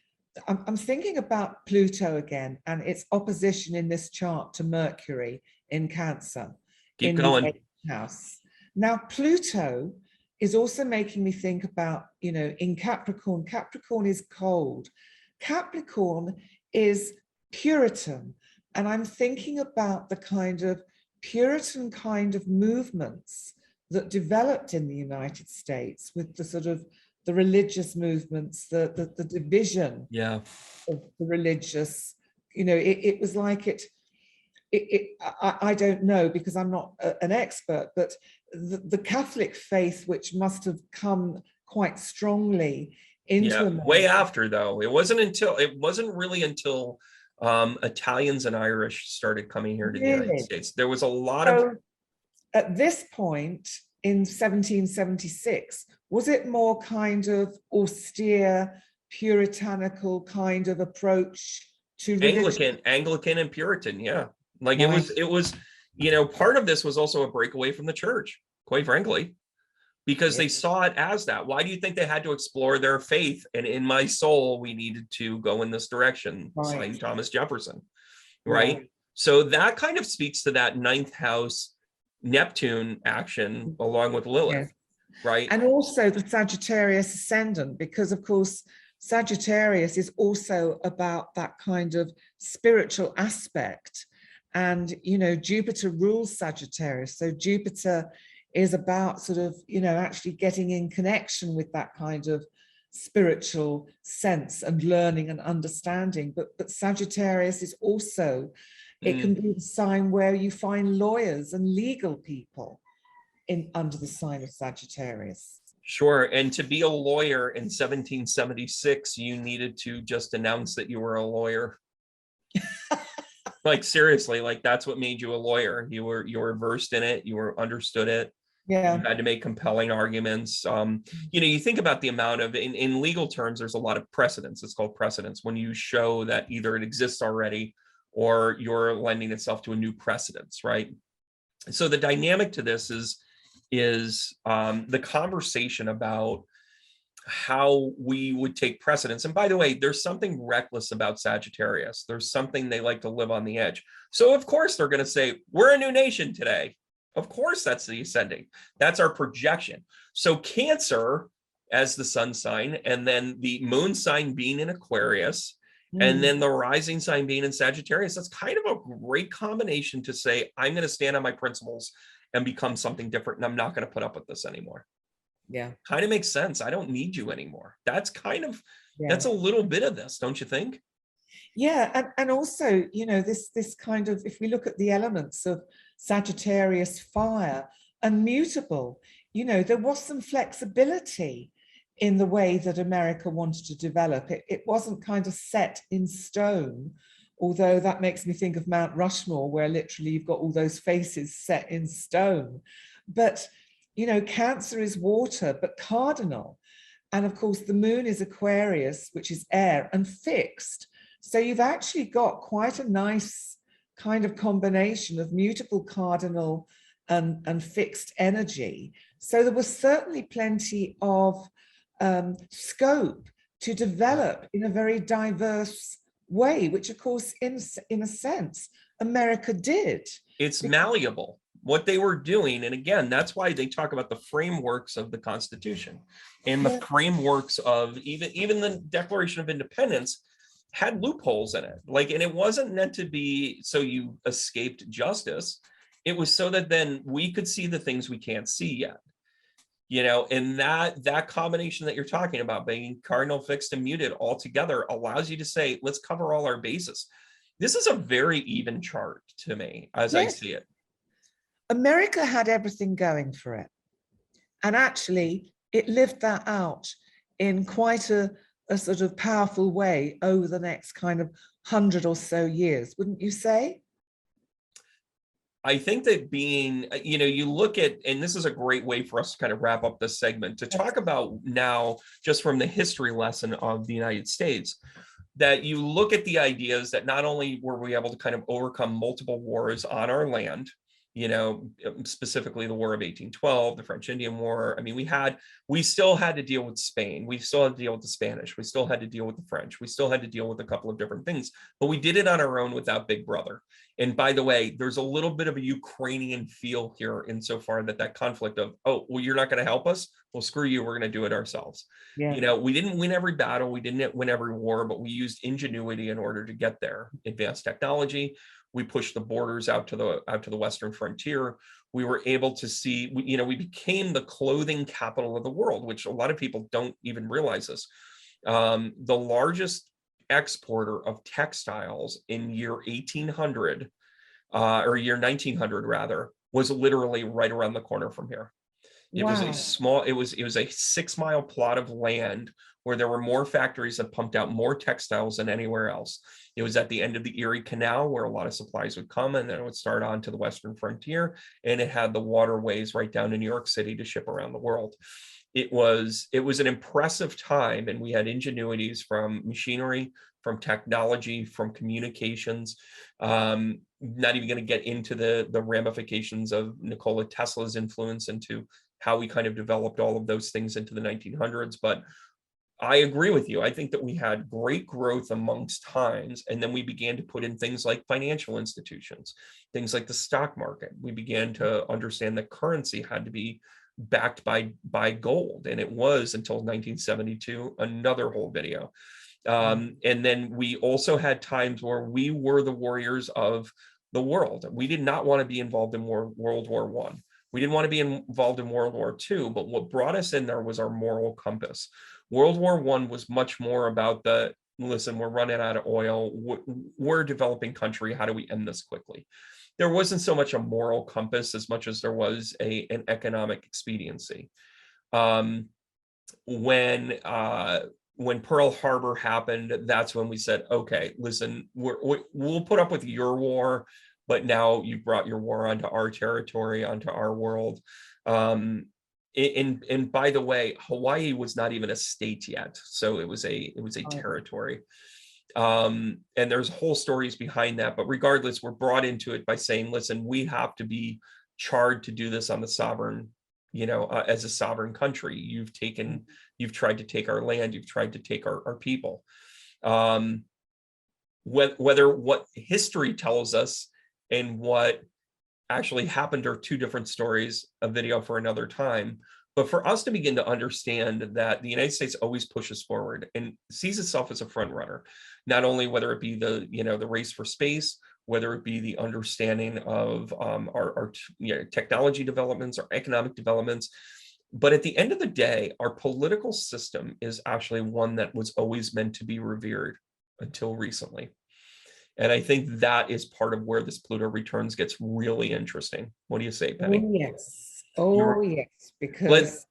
I'm thinking about Pluto again and its opposition in this chart to Mercury in Cancer. Keep going. The 8th house. Now, Pluto is also making me think about, in Capricorn. Capricorn is cold. Capricorn is Puritan. And I'm thinking about the kind of Puritan kind of movements that developed in the United States with the sort of the religious movements, the division of the religious, it was like I don't know, because I'm not an expert, but the Catholic faith, which must have come quite strongly into Yeah, way America. after though. It wasn't really until Italians and Irish started coming here to the United Really? States. There was a lot of So at this point in 1776, was it more kind of austere, puritanical kind of approach to religion? Anglican and Puritan, yeah. Like Right, it was, part of this was also a breakaway from the church, quite frankly, because yeah, they saw it as that. Why do you think they had to explore their faith? And in my soul, we needed to go in this direction, right, signed Thomas Jefferson, yeah. right? So that kind of speaks to that ninth house Neptune action along with Yeah. Lilith, right? And also the Sagittarius ascendant, because of course, Sagittarius is also about that kind of spiritual aspect. And, Jupiter rules Sagittarius. So Jupiter is about sort of, actually getting in connection with that kind of spiritual sense and learning and understanding. But Sagittarius is also, it can be the sign where you find lawyers and legal people under the sign of Sagittarius. Sure. And to be a lawyer in 1776, you needed to just announce that you were a lawyer. Like seriously, like that's what made you a lawyer. You were versed in it, understood it. Yeah. You had to make compelling arguments. You think about the amount of in legal terms, there's a lot of precedence. It's called precedence when you show that either it exists already or you're lending itself to a new precedence, right? So the dynamic to this is the conversation about how we would take precedence. And by the way, there's something reckless about Sagittarius. There's something they like to live on the edge. So of course they're going to say, we're a new nation today. Of course, that's the ascending. That's our projection. So Cancer as the sun sign, and then the moon sign being in Aquarius, and then the rising sign being in Sagittarius, that's kind of a great combination to say, I'm going to stand on my principles and become something different, and I'm not going to put up with this anymore. Yeah. Kind of makes sense. I don't need you anymore. That's Yeah. that's a little bit of this, don't you think? Yeah, and also, this kind of, if we look at the elements of Sagittarius fire, unmutable, there was some flexibility in the way that America wanted to develop. It wasn't kind of set in stone, although that makes me think of Mount Rushmore, where literally you've got all those faces set in stone. But, Cancer is water, but cardinal. And of course, the moon is Aquarius, which is air and fixed. So you've actually got quite a nice kind of combination of mutable cardinal and fixed energy. So there was certainly plenty of scope to develop in a very diverse way, which of course, in a sense, America did. It's malleable. What they were doing, and again, that's why they talk about the frameworks of the Constitution and the frameworks of even the Declaration of Independence had loopholes in it. And it wasn't meant to be so you escaped justice. It was so that then we could see the things we can't see yet. And that combination that you're talking about, being cardinal, fixed, and muted all together, allows you to say, let's cover all our bases. This is a very even chart to me, as I see it. America had everything going for it. And actually, it lived that out in quite a sort of powerful way over the next kind of 100 or so years, wouldn't you say? I think that you look at, and this is a great way for us to kind of wrap up this segment, to talk about now, just from the history lesson of the United States, that you look at the ideas that not only were we able to kind of overcome multiple wars on our land, specifically the War of 1812, the French Indian War. I mean, we still had to deal with Spain. We still had to deal with the Spanish. We still had to deal with the French. We still had to deal with a couple of different things, but we did it on our own without Big Brother. And by the way, there's a little bit of a Ukrainian feel here insofar that conflict of, oh, well, you're not going to help us. Well, screw you. We're going to do it ourselves. Yeah. We didn't win every battle. We didn't win every war, but we used ingenuity in order to get there. Advanced technology. We pushed the borders out to the western frontier. We were able to see, we became the clothing capital of the world, which a lot of people don't even realize this. The largest exporter of textiles in year 1800, or year 1900 rather, was literally right around the corner from here. It was a Wow. small, it was a 6 mile plot of land where there were more factories that pumped out more textiles than anywhere else. It was at the end of the Erie Canal where a lot of supplies would come, and then it would start on to the Western frontier, and it had the waterways right down to New York City to ship around the world. It was an impressive time, and we had ingenuities from machinery, from technology, from communications. Not even going to get into the ramifications of Nikola Tesla's influence into how we kind of developed all of those things into the 1900s. But I agree with you. I think that we had great growth amongst times, and then we began to put in things like financial institutions, things like the stock market. We began to understand that currency had to be backed by gold, and it was until 1972, another whole video. And then we also had times where we were the warriors of the world. We did not want to be involved in World War I. We didn't want to be involved in World War II, but what brought us in there was our moral compass. World War I was much more about the, listen, we're running out of oil. We're a developing country. How do we end this quickly? There wasn't so much a moral compass as much as there was an economic expediency. When Pearl Harbor happened, that's when we said, okay, listen, we'll put up with your war, but now you've brought your war onto our territory, onto our world. And by the way, Hawaii was not even a state yet, so it was a territory. And there's whole stories behind that, but regardless, we're brought into it by saying, listen, we have to be charged to do this on the sovereign, as a sovereign country. You've tried to take our land, you've tried to take our people. Whether what history tells us and what actually happened are two different stories, a video for another time. But for us to begin to understand that the United States always pushes forward and sees itself as a front runner, not only whether it be the race for space, whether it be the understanding of our technology developments, our economic developments. But at the end of the day, our political system is actually one that was always meant to be revered until recently. And I think that is part of where this Pluto Returns gets really interesting. What do you say, Penny? Oh, yes. Oh, yes. Because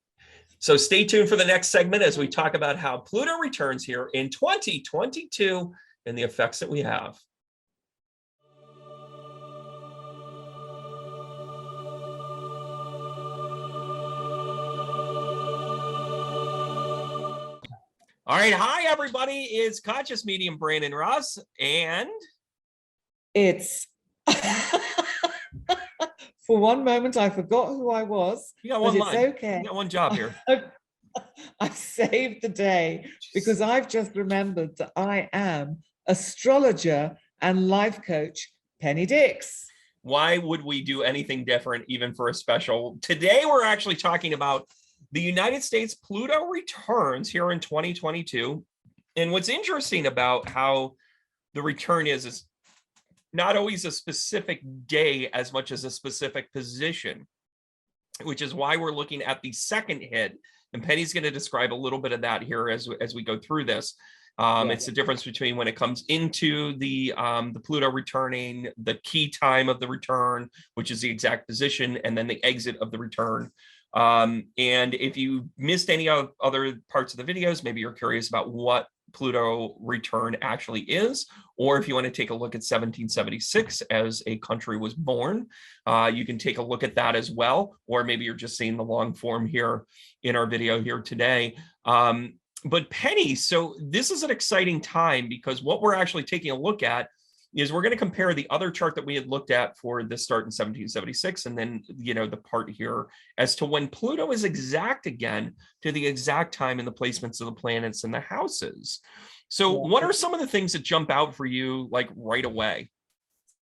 so stay tuned for the next segment as we talk about how Pluto returns here in 2022 and the effects that we have. All right. Hi, everybody. It's Conscious Medium Brandon Ross, and it's for one moment I forgot who I was. You got one but line. It's okay. You got one job here. I've saved the day because I've just remembered that I am astrologer and life coach Penny Dix. Why would we do anything different, even for a special? Today, we're actually talking about the United States Pluto returns here in 2022. And what's interesting about how the return is not always a specific day as much as a specific position, which is why we're looking at the second hit. And Penny's going to describe a little bit of that here as we go through this. It's the difference between when it comes into the Pluto returning, the key time of the return, which is the exact position, and then the exit of the return. And if you missed any other parts of the videos, maybe you're curious about what Pluto return actually is, or if you want to take a look at 1776 as a country was born, you can take a look at that as well, or maybe you're just seeing the long form here in our video here today. But Penny, so this is an exciting time because what we're actually taking a look at is we're going to compare the other chart that we had looked at for this start in 1776, and then, the part here as to when Pluto is exact again to the exact time in the placements of the planets and the houses. So what are some of the things that jump out for you, like right away?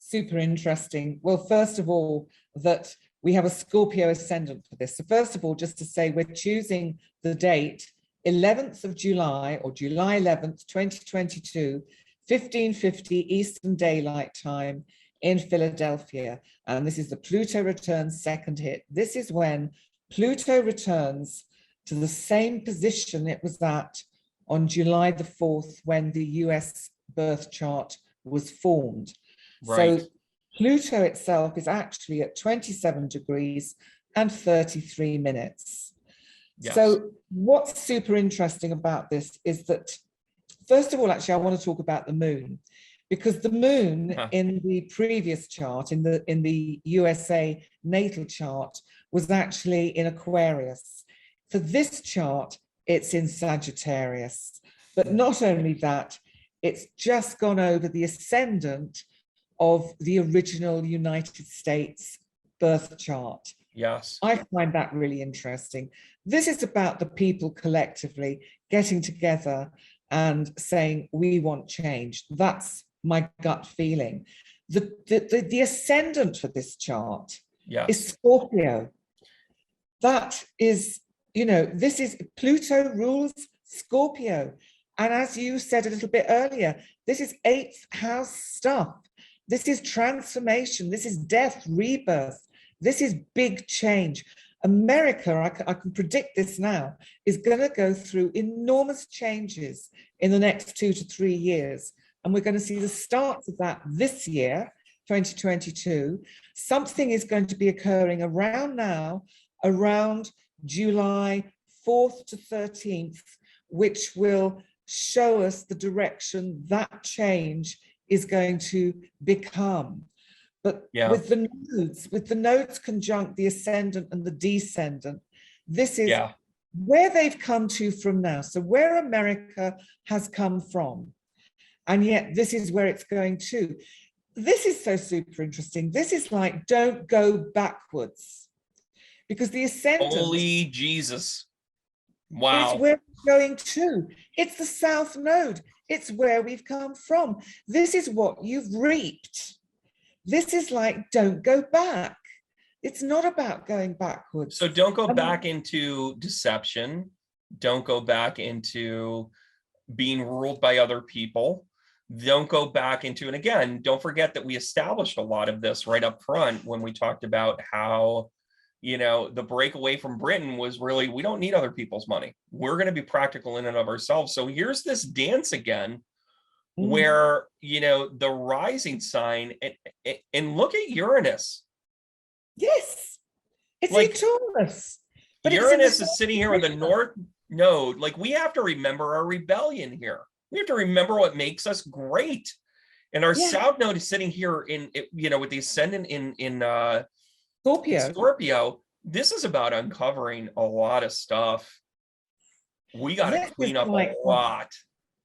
Super interesting. Well, first of all, that we have a Scorpio ascendant for this. So first of all, just to say we're choosing the date 11th of July or July 11th, 2022, 1550 Eastern Daylight Time in Philadelphia. And this is the Pluto returns second hit. This is when Pluto returns to the same position it was at on July the 4th when the US birth chart was formed. Right. So Pluto itself is actually at 27 degrees and 33 minutes. Yes. So what's super interesting about this is that, first of all, actually, I want to talk about the moon, because the moon in the previous chart, in the USA natal chart, was actually in Aquarius. For this chart, it's in Sagittarius. But not only that, it's just gone over the ascendant of the original United States birth chart. Yes. I find that really interesting. This is about the people collectively getting together and saying, we want change. That's my gut feeling. The ascendant for this chart is Scorpio. That is, this is Pluto rules Scorpio. And as you said a little bit earlier, this is 8th house stuff. This is transformation. This is death, rebirth. This is big change. America, I can predict this now, is going to go through enormous changes in the next 2 to 3 years. And we're going to see the start of that this year, 2022. Something is going to be occurring around now, around July 4th to 13th, which will show us the direction that change is going to become. But with the nodes conjunct the ascendant and the descendant, this is where they've come to from now. So where America has come from, and yet this is where it's going to. This is so super interesting. This is like, don't go backwards, because the ascendant, holy Jesus, wow, is where we're going to. It's the south node. It's where we've come from. This is what you've reaped. This is like, don't go back. It's not about going backwards. So don't go back into deception. Don't go back into being ruled by other people. Don't go back into, and again, don't forget that we established a lot of this right up front when we talked about how, the breakaway from Britain was really, we don't need other people's money. We're going to be practical in and of ourselves. So here's this dance again, where, the rising sign, and look at Uranus. Yes, it's like in Taurus. But Uranus is sitting here with the North Node. Like, we have to remember our rebellion here. We have to remember what makes us great. And our South Node is sitting here in, with the ascendant in Scorpio. This is about uncovering a lot of stuff. We got to clean up a lot.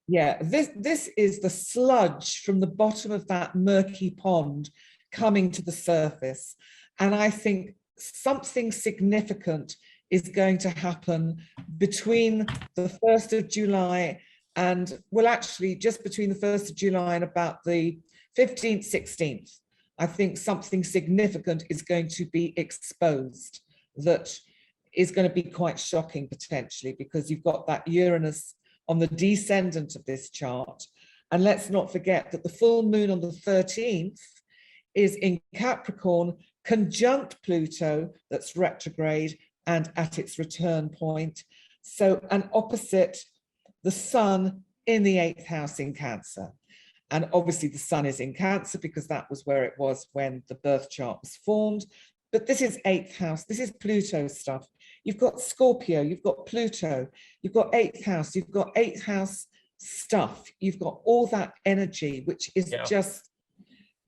Yeah, this is the sludge from the bottom of that murky pond coming to the surface. And I think something significant is going to happen between the 1st of July and, well, actually just between the 1st of July and about the 15th, 16th. I think something significant is going to be exposed that is going to be quite shocking potentially, because you've got that Uranus on the descendant of this chart. And let's not forget that the full moon on the 13th is in Capricorn, conjunct Pluto, that's retrograde and at its return point. So, and opposite the sun in the 8th house in Cancer. And obviously the sun is in Cancer because that was where it was when the birth chart was formed. But this is 8th house, this is Pluto stuff. You've got Scorpio, you've got Pluto, you've got 8th house, you've got 8th house stuff. You've got all that energy, which is just,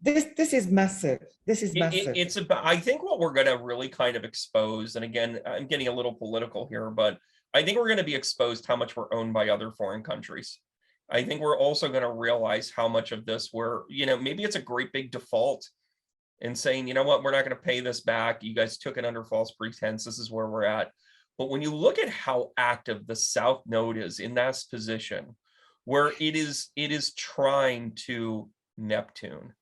this is massive. This is massive. It's about, I think what we're going to really kind of expose, and again, I'm getting a little political here, but I think we're going to be exposed how much we're owned by other foreign countries. I think we're also going to realize how much of this we're, maybe it's a great big default and saying, you know what, we're not going to pay this back. You guys took it under false pretense. This is where we're at. But when you look at how active the South Node is in that position, where it is trying to Neptune,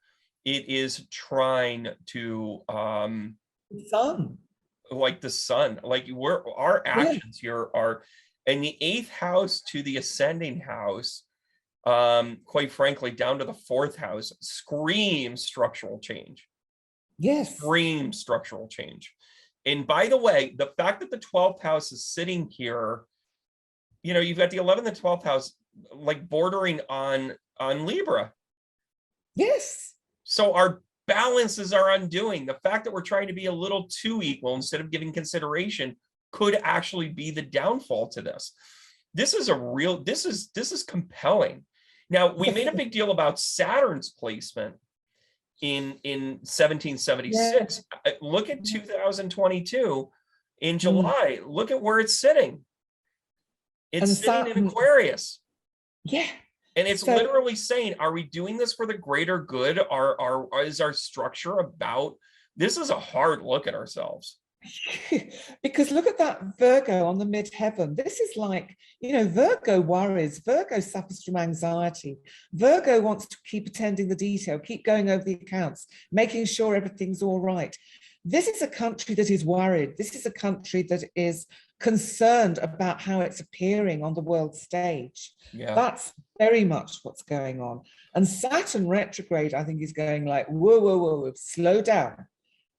it is trying to sun, like the sun, like our actions here are in the 8th house to the ascending house. Quite frankly, down to the 4th house, screams structural change. Yes. Screams structural change. And by the way, the fact that the 12th house is sitting here, you've got the 11th and 12th house like bordering on Libra. Yes. So our balance is our undoing. The fact that we're trying to be a little too equal instead of giving consideration could actually be the downfall to this. This is this is compelling. Now, we made a big deal about Saturn's placement in 1776. Yeah. Look at 2022 in July. Look at where it's sitting. It's sitting in Aquarius. Yeah. And it's literally saying, are we doing this for the greater good? Is our structure about, this is a hard look at ourselves. Because look at that Virgo on the midheaven. This is like, you know, Virgo worries, Virgo suffers from anxiety. Virgo wants to keep attending the detail, keep going over the accounts, making sure everything's all right. This is a country that is worried. This is a country that is concerned about how it's appearing on the world stage. Yeah. That's very much what's going on. And Saturn retrograde, I think, is going like, whoa, whoa, whoa, slow down.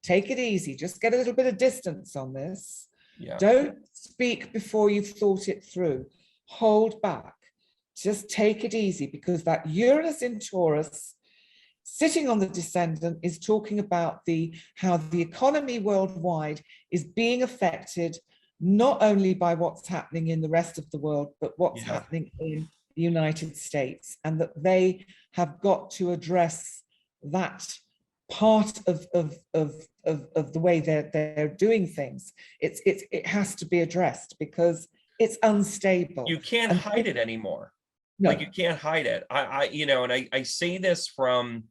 Take it easy. Just get a little bit of distance on this. Yeah. Don't speak before you've thought it through. Hold back. Just take it easy, because that Uranus in Taurus sitting on the descendant is talking about how the economy worldwide is being affected not only by what's happening in the rest of the world, but what's happening in the United States, and that they have got to address that part of the way they're doing things. It has to be addressed because it's unstable. You can't hide it anymore. No. Like, you can't hide it. You know, and I say this from,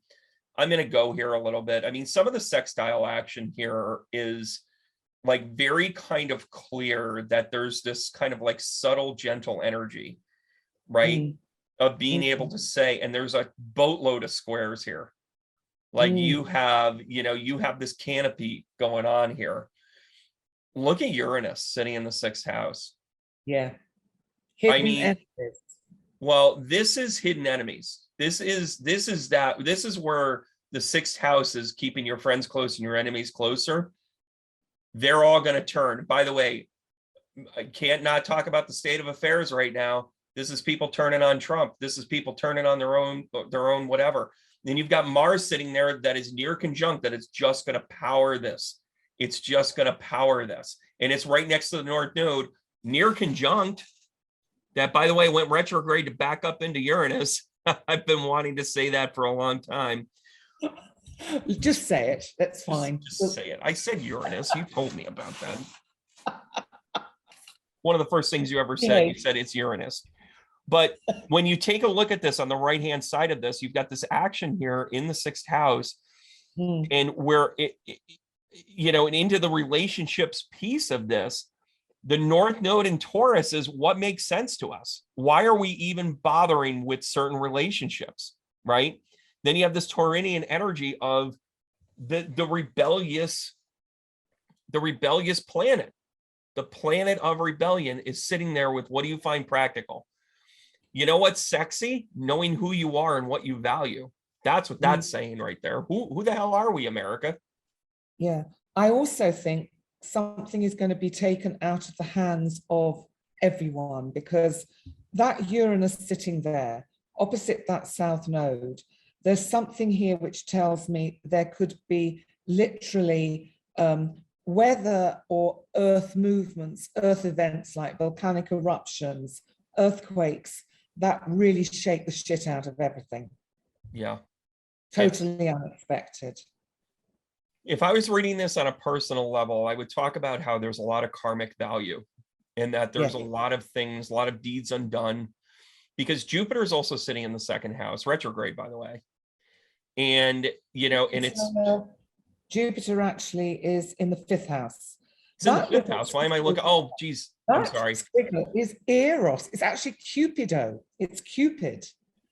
I'm going to go here a little bit. I mean, some of the sextile action here is like very kind of clear that there's this kind of like subtle, gentle energy, right? Of being able to say, and there's a boatload of squares here. Like you have this canopy going on here. Look at Uranus sitting in the 6th house. Yeah. I mean, well, this is hidden enemies. This is where the 6th house is keeping your friends close and your enemies closer. They're all going to turn. By the way, I can't not talk about the state of affairs right now. This is people turning on Trump. This is people turning on their own whatever. Then you've got Mars sitting there that is near conjunct, that is just going to power this. It's just going to power this. And it's right next to the North Node, near conjunct, that, by the way, went retrograde to back up into Uranus. I've been wanting to say that for a long time. Just say it. That's fine. Just say it. I said Uranus. You told me about that. One of the first things you ever said, you said it's Uranus. But when you take a look at this on the right-hand side of this, you've got this action here in the 6th house, and where and into the relationships piece of this, the North Node in Taurus is what makes sense to us. Why are we even bothering with certain relationships, right? Then you have this Taurinian energy of the rebellious planet. The planet of rebellion is sitting there with, what do you find practical? You know what's sexy? Knowing who you are and what you value. That's what that's saying right there. Who the hell are we, America? Yeah. I also think something is going to be taken out of the hands of everyone, because that Uranus sitting there opposite that South Node, there's something here which tells me there could be literally weather or earth movements, earth events like volcanic eruptions, earthquakes, that really shake the shit out of everything. Yeah. Totally unexpected. If I was reading this on a personal level, I would talk about how there's a lot of karmic value, and that there's a lot of things, a lot of deeds undone, because Jupiter is also sitting in the 2nd house, retrograde, by the way. And, and it's Jupiter actually is in the 5th house. It's in the 5th house. Why am I looking? Oh, geez. I'm sorry. Is Eros. It's actually Cupido. It's Cupid.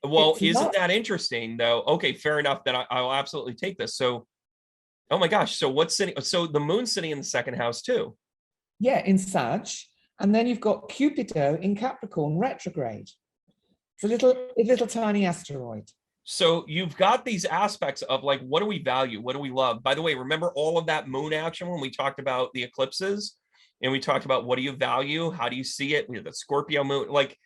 Well, isn't that interesting, though? Okay, fair enough. Then I'll absolutely take this. So, oh my gosh. So what's sitting? So the moon's sitting in the 2nd house too. Yeah, in Sag. And then you've got Cupido in Capricorn retrograde. It's a little tiny asteroid. So you've got these aspects of like, what do we value? What do we love? By the way, remember all of that moon action when we talked about the eclipses, and we talked about what do you value? How do you see it? We have the Scorpio moon, like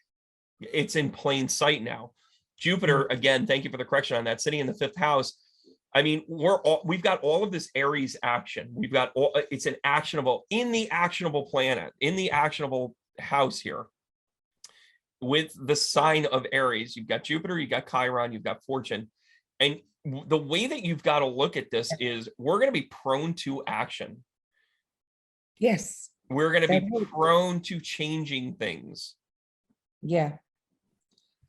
it's in plain sight now. Jupiter, again, thank you for the correction on that, sitting in the 5th house. I mean, we've got all of this Aries action. We've got it's an actionable in the actionable planet, in the actionable house here. With the sign of Aries, you've got Jupiter, you've got Chiron, you've got Fortune. And the way that you've got to look at this is we're going to be prone to action. Yes. We're going to be prone to changing things. Yeah.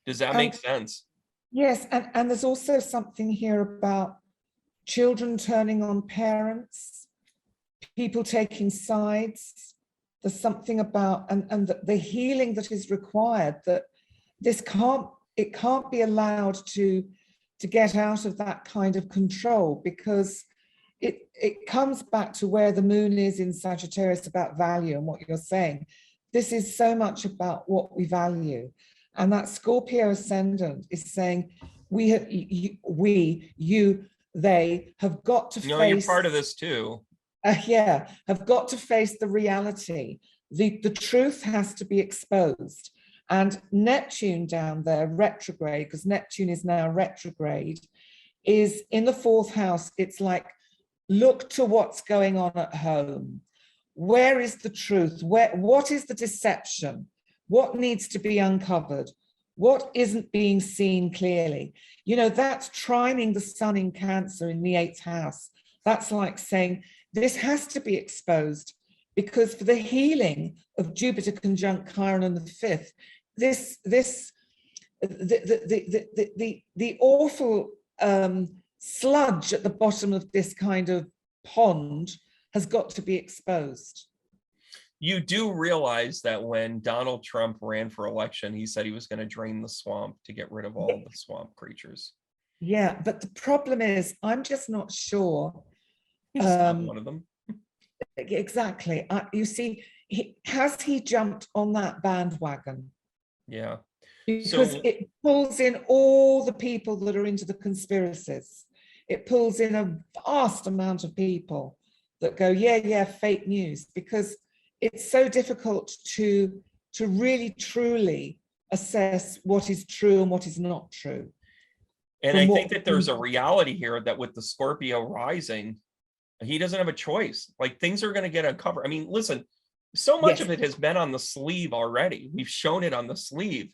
Does that make sense? Yes. And there's also something here about children turning on parents, people taking sides. There's something about, and the healing that is required, that it can't be allowed to get out of that kind of control, because it comes back to where the moon is in Sagittarius about value and what you're saying. This is so much about what we value. And that Scorpio ascendant is saying, they have got to face. No, you're part of this too. Yeah, have got to face the reality. The truth has to be exposed. And Neptune down there, retrograde, because Neptune is now retrograde, is in the 4th house. It's like, look to what's going on at home. Where is the truth? What is the deception? What needs to be uncovered? What isn't being seen clearly? You know, that's trining the sun in Cancer in the 8th house. That's like saying, this has to be exposed, because for the healing of Jupiter conjunct Chiron in the 5th, the awful sludge at the bottom of this kind of pond has got to be exposed. You do realize that when Donald Trump ran for election, he said he was going to drain the swamp to get rid of all the swamp creatures. Yeah, but the problem is, I'm just not sure. He's not one of them. Exactly. You see, has he jumped on that bandwagon? Yeah. Because it pulls in all the people that are into the conspiracies. It pulls in a vast amount of people that go, yeah, fake news, because it's so difficult to really truly assess what is true and what is not true. And I think that there's a reality here that with the Scorpio rising, he doesn't have a choice. Like, things are going to get uncovered. I mean, listen, so much of it has been on the sleeve already. We've shown it on the sleeve.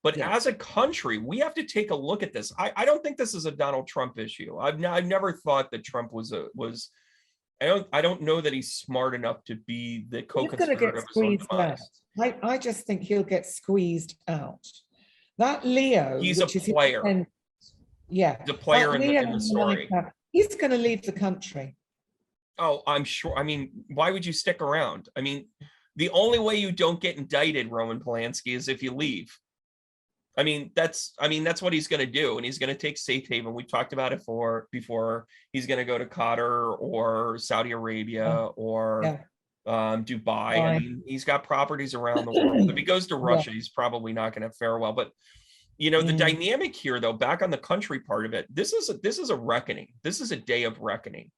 But as a country, we have to take a look at this. I don't think this is a Donald Trump issue. I've never thought that Trump was. I don't know that he's smart enough to be the co-conspirator of his own demise. I just think he'll get squeezed out. That Leo, he's a player. The player in the story. He's going to leave the country. Oh, I'm sure. I mean, why would you stick around? I mean, the only way you don't get indicted, Roman Polanski, is if you leave. I mean, that's what he's going to do. And he's going to take safe haven. We talked about it before. He's going to go to Qatar or Saudi Arabia or Dubai. I mean, he's got properties around the world. If he goes to Russia, he's probably not going to fare well. But, you know, the dynamic here, though, back on the country part of it, this is a reckoning. This is a day of reckoning.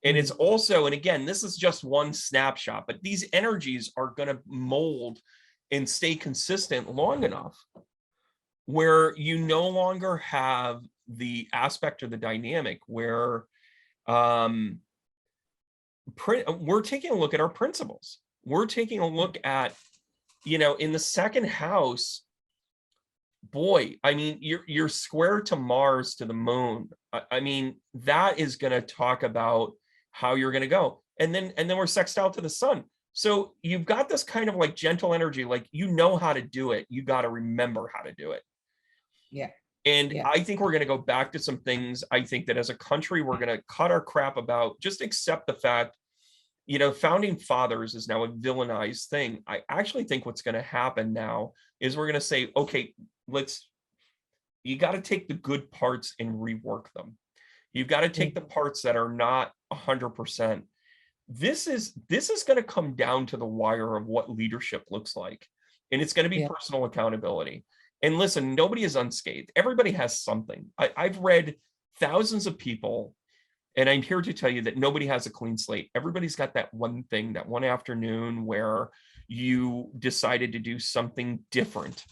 And it's also, and again, this is just one snapshot, but these energies are going to mold and stay consistent long enough where you no longer have the aspect or the dynamic where we're taking a look at our principles. We're taking a look at, you know, in the 2nd house, boy, I mean, you're square to Mars, to the moon. I mean, that is going to talk about how you're going to go. And then we're sextile to the sun. So you've got this kind of like gentle energy, like, you know how to do it. You got to remember how to do it. Yeah. And I think we're going to go back to some things. I think that as a country, we're going to cut our crap about, just accept the fact, you know, founding fathers is now a villainized thing. I actually think what's going to happen now is we're going to say, okay, you got to take the good parts and rework them. You've got to take the parts that are not 100%. This is going to come down to the wire of what leadership looks like. And it's going to be personal accountability. And listen, nobody is unscathed. Everybody has something. I've read thousands of people, and I'm here to tell you that nobody has a clean slate. Everybody's got that one thing, that one afternoon where you decided to do something different,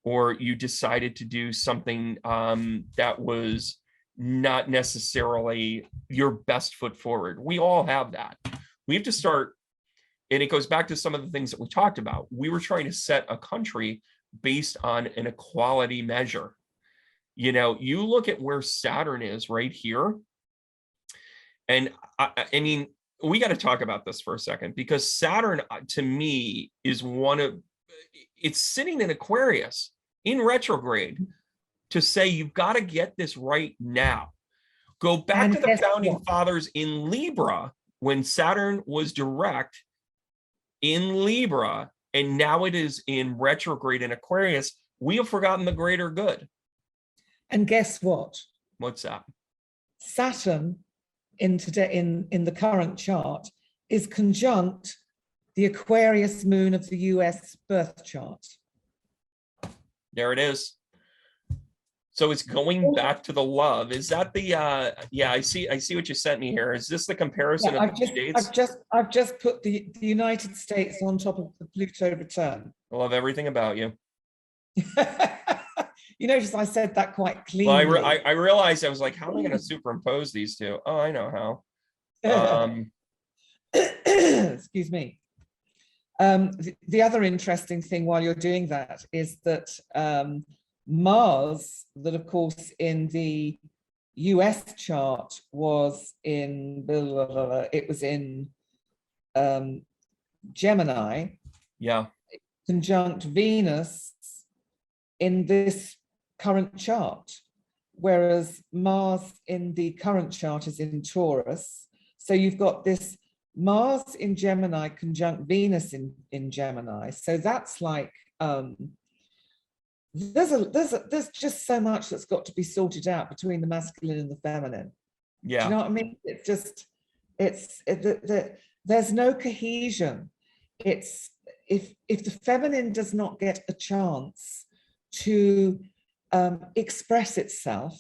or you decided to do something that was, not necessarily your best foot forward. We all have that. We have to start, and it goes back to some of the things that we talked about. We were trying to set a country based on an equality measure. You know, you look at where Saturn is right here. And I mean, we got to talk about this for a second, because Saturn, to me, is it's sitting in Aquarius in retrograde to say, you've got to get this right now. Go back to the founding fathers in Libra when Saturn was direct in Libra, and now it is in retrograde in Aquarius. We have forgotten the greater good. And guess what? What's that? Saturn in the current chart is conjunct the Aquarius moon of the US birth chart. There it is. So it's going back to the love. Is that the yeah, I see what you sent me here. Is this the comparison of the states? I've just put the United States on top of the Pluto return. I love everything about you. You notice I said that quite cleanly. Well, I realized, I was like, how am I going to superimpose these two? Oh, I know how. Excuse me. The other interesting thing while you're doing that is that Mars, that of course in the US chart was in, it was in Gemini. Yeah. Conjunct Venus in this current chart, whereas Mars in the current chart is in Taurus. So you've got this Mars in Gemini conjunct Venus in Gemini. So that's like, there's just so much that's got to be sorted out between the masculine and the feminine. Yeah. Do you know what I mean? It's just, there's no cohesion. It's, if the feminine does not get a chance to express itself,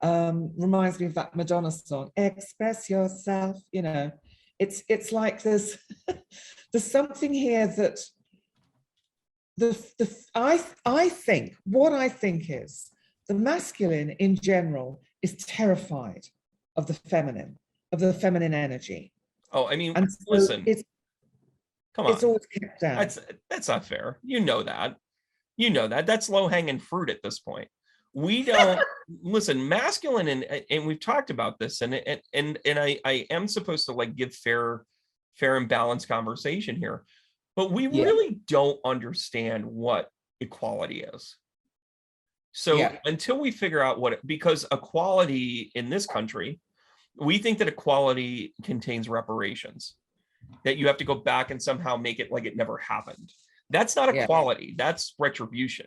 reminds me of that Madonna song, express yourself, you know, it's like there's something here that I think is the masculine in general is terrified of the feminine energy. Oh, I mean, and so listen, come on, it's always kept down. That's not fair. You know that. That's low-hanging fruit at this point. We don't listen, masculine, and we've talked about this, and I am supposed to like give fair and balanced conversation here, but we really don't understand what equality is. So until we figure out because equality in this country, we think that equality contains reparations, that you have to go back and somehow make it like it never happened. That's not equality, that's retribution.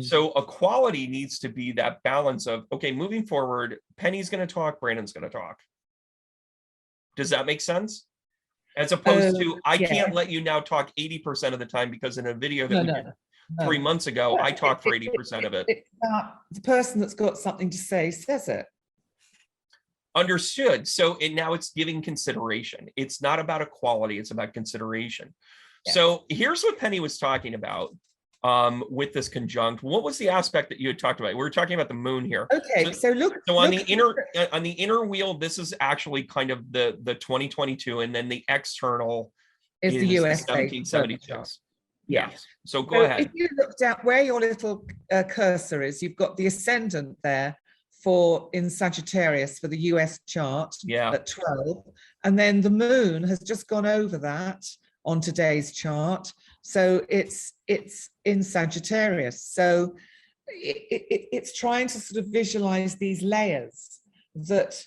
So equality needs to be that balance of, okay, moving forward, Penny's going to talk, Brandon's going to talk. Does that make sense? As opposed to, I can't let you now talk 80% of the time because in a video that we did 3 months ago, I talked for 80% of it. The person that's got something to say says it. Understood. So now it's giving consideration. It's not about equality, it's about consideration. So here's what Penny was talking about with this conjunct. What was the aspect that you had talked about? We were talking about the moon here. Okay, so look on the inner wheel, this is actually kind of the 2022, and then the external is the US 1776. Yes. So go ahead. If you look down where your little cursor is, you've got the ascendant there in Sagittarius for the US chart at 12, and then the moon has just gone over that on today's chart, so it's in Sagittarius. So it's trying to sort of visualize these layers, that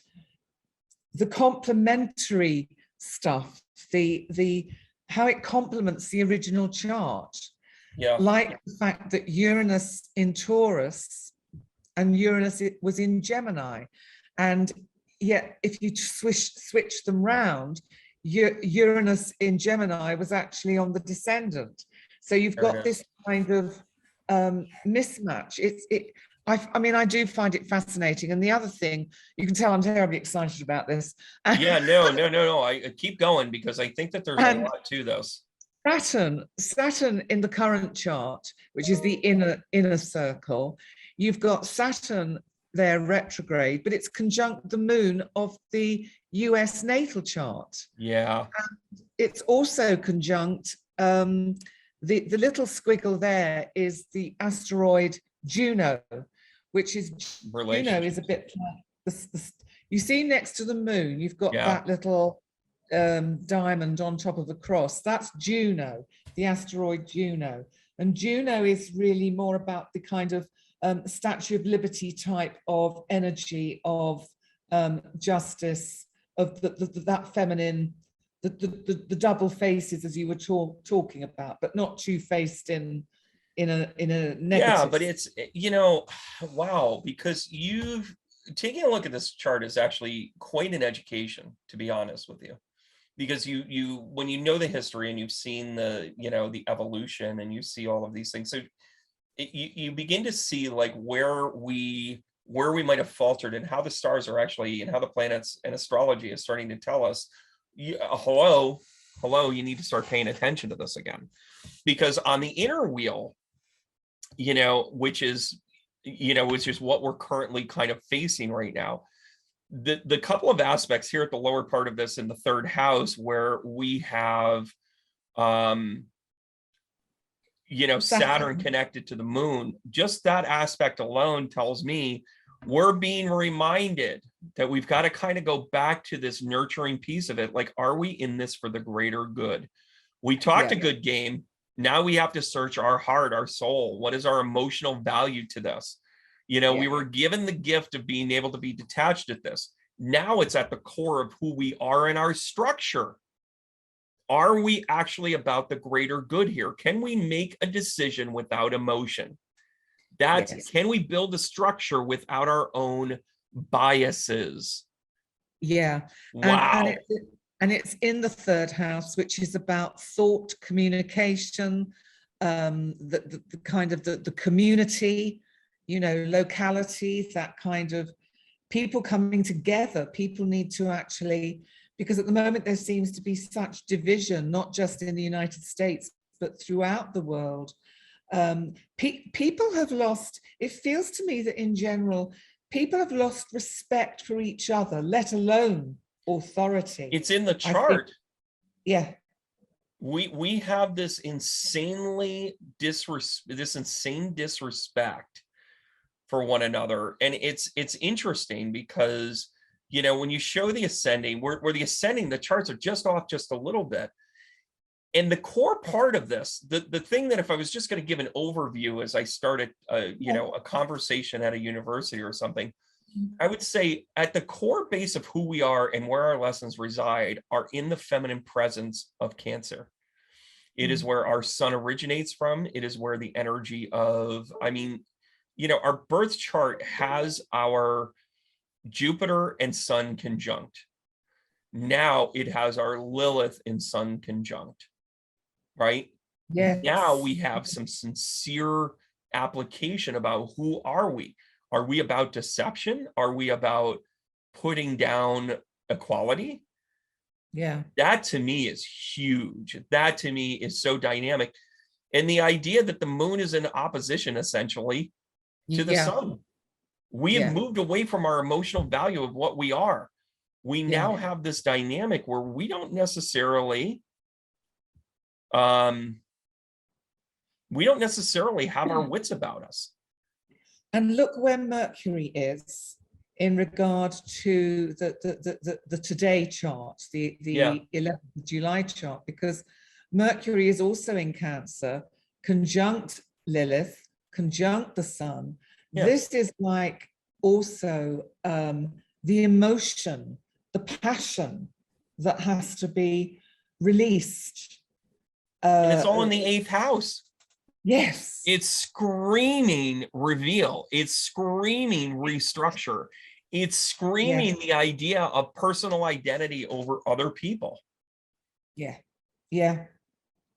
the complementary stuff, the how it complements the original chart, like the fact that Uranus in Taurus and Uranus was in Gemini, and yet if you switch them round, Uranus in Gemini was actually on the descendant. So you've got this kind of mismatch. I mean, I do find it fascinating. And the other thing, you can tell I'm terribly excited about this. Yeah, no. I keep going because I think that there's a lot to this. Saturn in the current chart, which is the inner circle, you've got Saturn there retrograde, but it's conjunct the moon of the US natal chart. Yeah. And it's also conjunct, the little squiggle there is the asteroid Juno, which is, Juno is a bit like you see next to the moon, you've got that little diamond on top of the cross. That's Juno, the asteroid Juno. And Juno is really more about the kind of Statue of Liberty type of energy of justice, of that feminine, the double faces, as you were talking about, but not two-faced in a negative. Yeah, but it's, you know, wow, because you've taking a look at this chart is actually quite an education, to be honest with you, because you when you know the history and you've seen the, you know, the evolution and you see all of these things, so you begin to see like where we might have faltered and how the stars are actually, and how the planets and astrology is starting to tell us, hello, you need to start paying attention to this again. Because on the inner wheel, you know, which is what we're currently kind of facing right now, the couple of aspects here at the lower part of this in the third house, where we have you know, Saturn connected to the moon, just that aspect alone tells me we're being reminded that we've got to kind of go back to this nurturing piece of it. Like, are we in this for the greater good? We talked a good game. Now we have to search our heart, our soul. What is our emotional value to this? You know, we were given the gift of being able to be detached at this. Now it's at the core of who we are in our structure. Are we actually about the greater good here? Can we make a decision without emotion? Can we build a structure without our own biases? Yeah. Wow. And it's in the third house, which is about thought, communication, the kind of the community, you know, locality, that kind of people coming together. People need to actually, because at the moment there seems to be such division, not just in the United States, but throughout the world. People have lost, it feels to me that in general, people have lost respect for each other, let alone authority. It's in the chart. Yeah. We have this insane disrespect for one another. And it's interesting because, you know, when you show the ascending, where the ascending, the charts are just off just a little bit. And the core part of this, the thing that if I was just going to give an overview as I started, you know, a conversation at a university or something, I would say at the core base of who we are and where our lessons reside are in the feminine presence of Cancer. It is where our sun originates from. It is where the energy of, I mean, you know, our birth chart has our Jupiter and Sun conjunct. Now it has our Lilith and Sun conjunct, right? Yeah. Now we have some sincere application about who are we? Are we about deception? Are we about putting down equality? Yeah. That to me is huge. That to me is so dynamic. And the idea that the moon is in opposition essentially to the sun. We have moved away from our emotional value of what we are. We now have this dynamic where we don't necessarily have our wits about us. And look where Mercury is in regard to the today chart, the 11th of July chart, because Mercury is also in Cancer, conjunct Lilith, conjunct the Sun. This is like also the emotion, the passion that has to be released. And it's all in the 8th house. Yes. It's screaming reveal. It's screaming restructure. It's screaming the idea of personal identity over other people. Yeah. Yeah.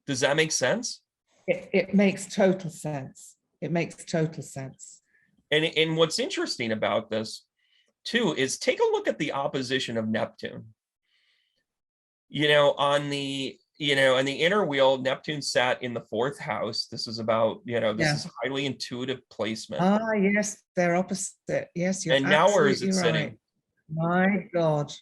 Does that make sense? It makes total sense. It makes total sense. And what's interesting about this too is take a look at the opposition of Neptune. You know, on the, in the inner wheel, Neptune sat in the fourth house. This is about, this Yeah. is highly intuitive placement. Ah, yes, they're opposite. Yes, you're And now where is absolutely it right. sitting? My God.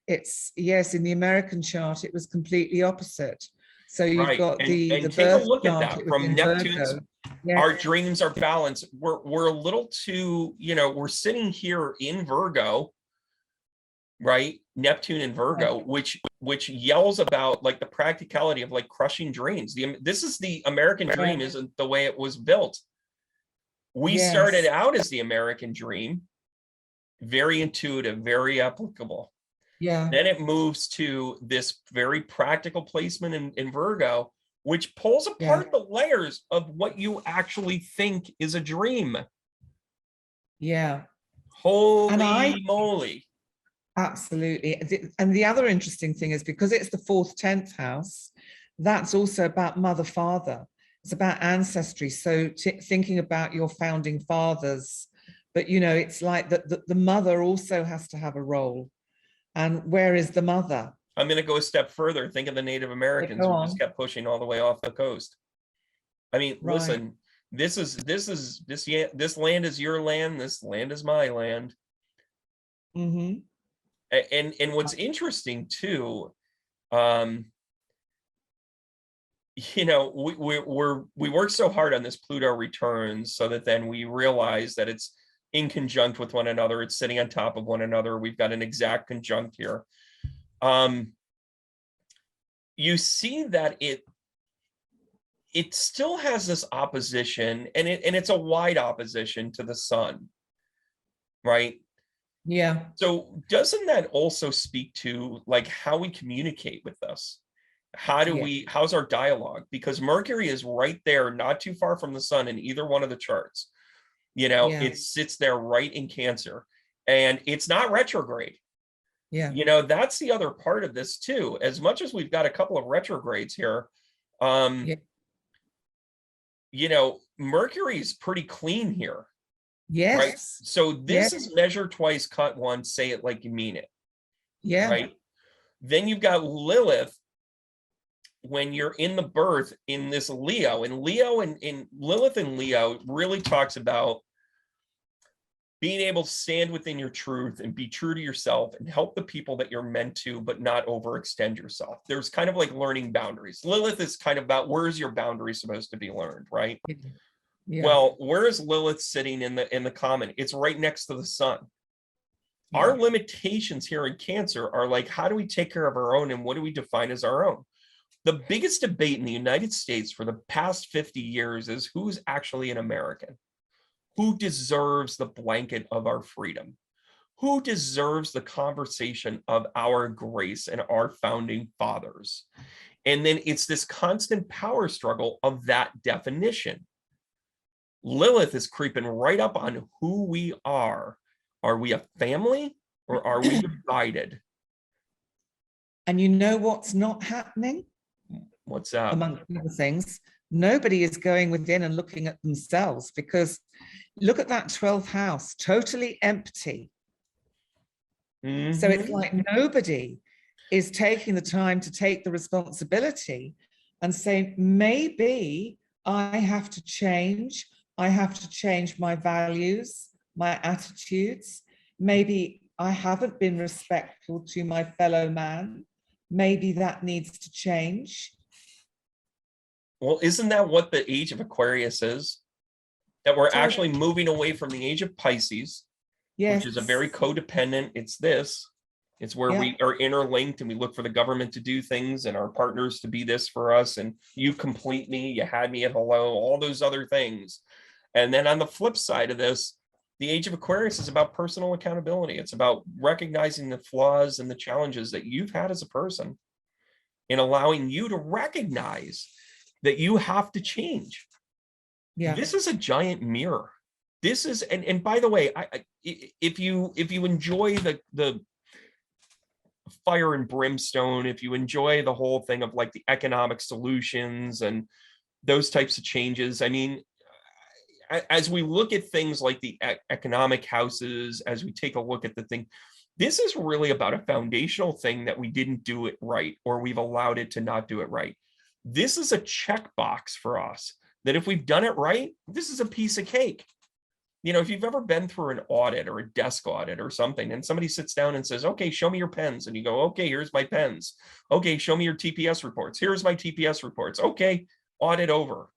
It's, yes, in the American chart, it was completely opposite. So you've Right. got And the take a birth look at chart, that it was from in Neptune's. Virgo. Yeah, Our dreams are balanced. We're a little too, we're sitting here in Virgo, right? Neptune in Virgo, which yells about like the practicality of like crushing dreams. This is the American dream, isn't the way it was built. We started yes, out as the American dream, very intuitive, very applicable. yeah, Then it moves to this very practical placement in Virgo, which pulls yeah, apart the layers of what you actually think is a dream. yeah. And Holy moly. absolutely. And the other interesting thing is because it's the fourth, 10th house, that's also about mother, father. It's about ancestry. So thinking about your founding fathers, but it's like that the mother also has to have a role. And where is the mother? I'm going to go a step further. Think of the Native Americans Go who on. just kept pushing all the way off the coast. I mean, Right. listen, this land is your land. This land is my land. Mm-hmm. And what's interesting too, we work so hard on this Pluto returns so that then we realize that it's in conjunct with one another. It's sitting on top of one another. We've got an exact conjunct here. You see that it still has this opposition, and it's a wide opposition to the sun, right? Yeah. So doesn't that also speak to like how we communicate with us? How's our dialogue? Because Mercury is right there, not too far from the sun in either one of the charts. It sits there right in Cancer, and it's not retrograde. Yeah. That's the other part of this too. As much as we've got a couple of retrogrades here, Mercury is pretty clean here. Yes. Right. So this is measure twice, cut once, say it like you mean it. Yeah. Right. Then you've got Lilith when you're in the birth in this Leo, and Lilith and Leo really talks about being able to stand within your truth and be true to yourself and help the people that you're meant to, but not overextend yourself. There's kind of like learning boundaries. Lilith is kind of about where's your boundary supposed to be learned, right? Yeah. Well, where is Lilith sitting in the common? It's right next to the sun. Yeah. Our limitations here in Cancer are like, how do we take care of our own, and what do we define as our own? The biggest debate in the United States for the past 50 years is who's actually an American. Who deserves the blanket of our freedom? Who deserves the conversation of our grace and our founding fathers? And then it's this constant power struggle of that definition. Lilith is creeping right up on who we are. Are we a family or are we divided? And you know what's not happening? What's that? Among other things, nobody is going within and looking at themselves, because look at that 12th house, totally empty. Mm-hmm. So it's like nobody is taking the time to take the responsibility and say, maybe I have to change. I have to change my values, my attitudes. Maybe I haven't been respectful to my fellow man. Maybe that needs to change. Well, isn't that what the age of Aquarius is? That we're actually moving away from the age of Pisces, which is a very codependent. It's where we are interlinked and we look for the government to do things and our partners to be this for us. And you complete me, you had me at hello, all those other things. And then on the flip side of this, the age of Aquarius is about personal accountability. It's about recognizing the flaws and the challenges that you've had as a person and allowing you to recognize that you have to change. Yeah. This is a giant mirror. This is, and by the way, if you enjoy the fire and brimstone, if you enjoy the whole thing of like the economic solutions and those types of changes, I mean, as we look at things like the economic houses, as we take a look at the thing, This is really about a foundational thing that we didn't do it right, or we've allowed it to not do it right. This is a checkbox for us that if we've done it right, this is a piece of cake. You know, if you've ever been through an audit or a desk audit or something, and somebody sits down and says, okay, show me your pens. And you go, okay, here's my pens. Okay, show me your TPS reports. Here's my TPS reports. Okay, audit over.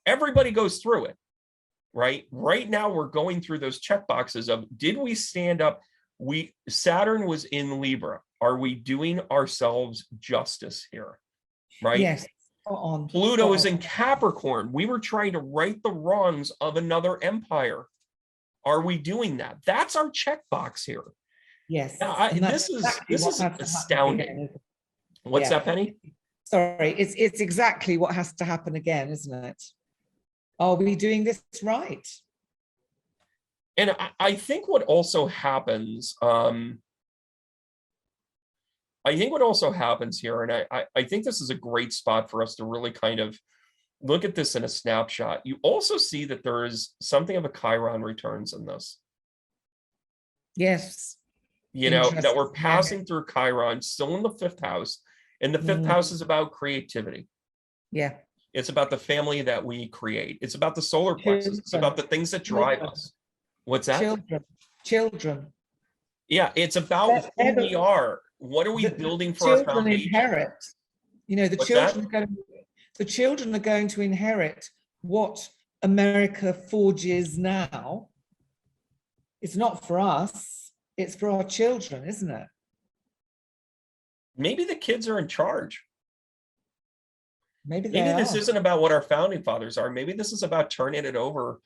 Everybody goes through it, right? Right now, we're going through those check boxes of, did we stand up? Saturn was in Libra. Are we doing ourselves justice here, right? Yes. On. Pluto is in Capricorn. We were trying to right the wrongs of another empire. Are we doing that? That's our checkbox here. Yes. Now, this is astounding. What's that, Penny? Sorry, it's exactly what has to happen again, isn't it? Are we doing this right? And I think what also happens, here, and I think this is a great spot for us to really kind of look at this in a snapshot. You also see that there is something of a Chiron returns in this. Yes. You know, that we're passing through Chiron, still in the 5th house. And the 5th house is about creativity. Yeah. It's about the family that we create. It's about the solar plexus. It's about the things that drive us. What's that? Children. Yeah, it's about who we are. What are we building for our foundation? Inherit. You know, the children are going to inherit what America forges now. It's not for us, it's for our children, isn't it? Maybe the kids are in charge. Maybe this isn't about what our founding fathers are. Maybe this is about turning it over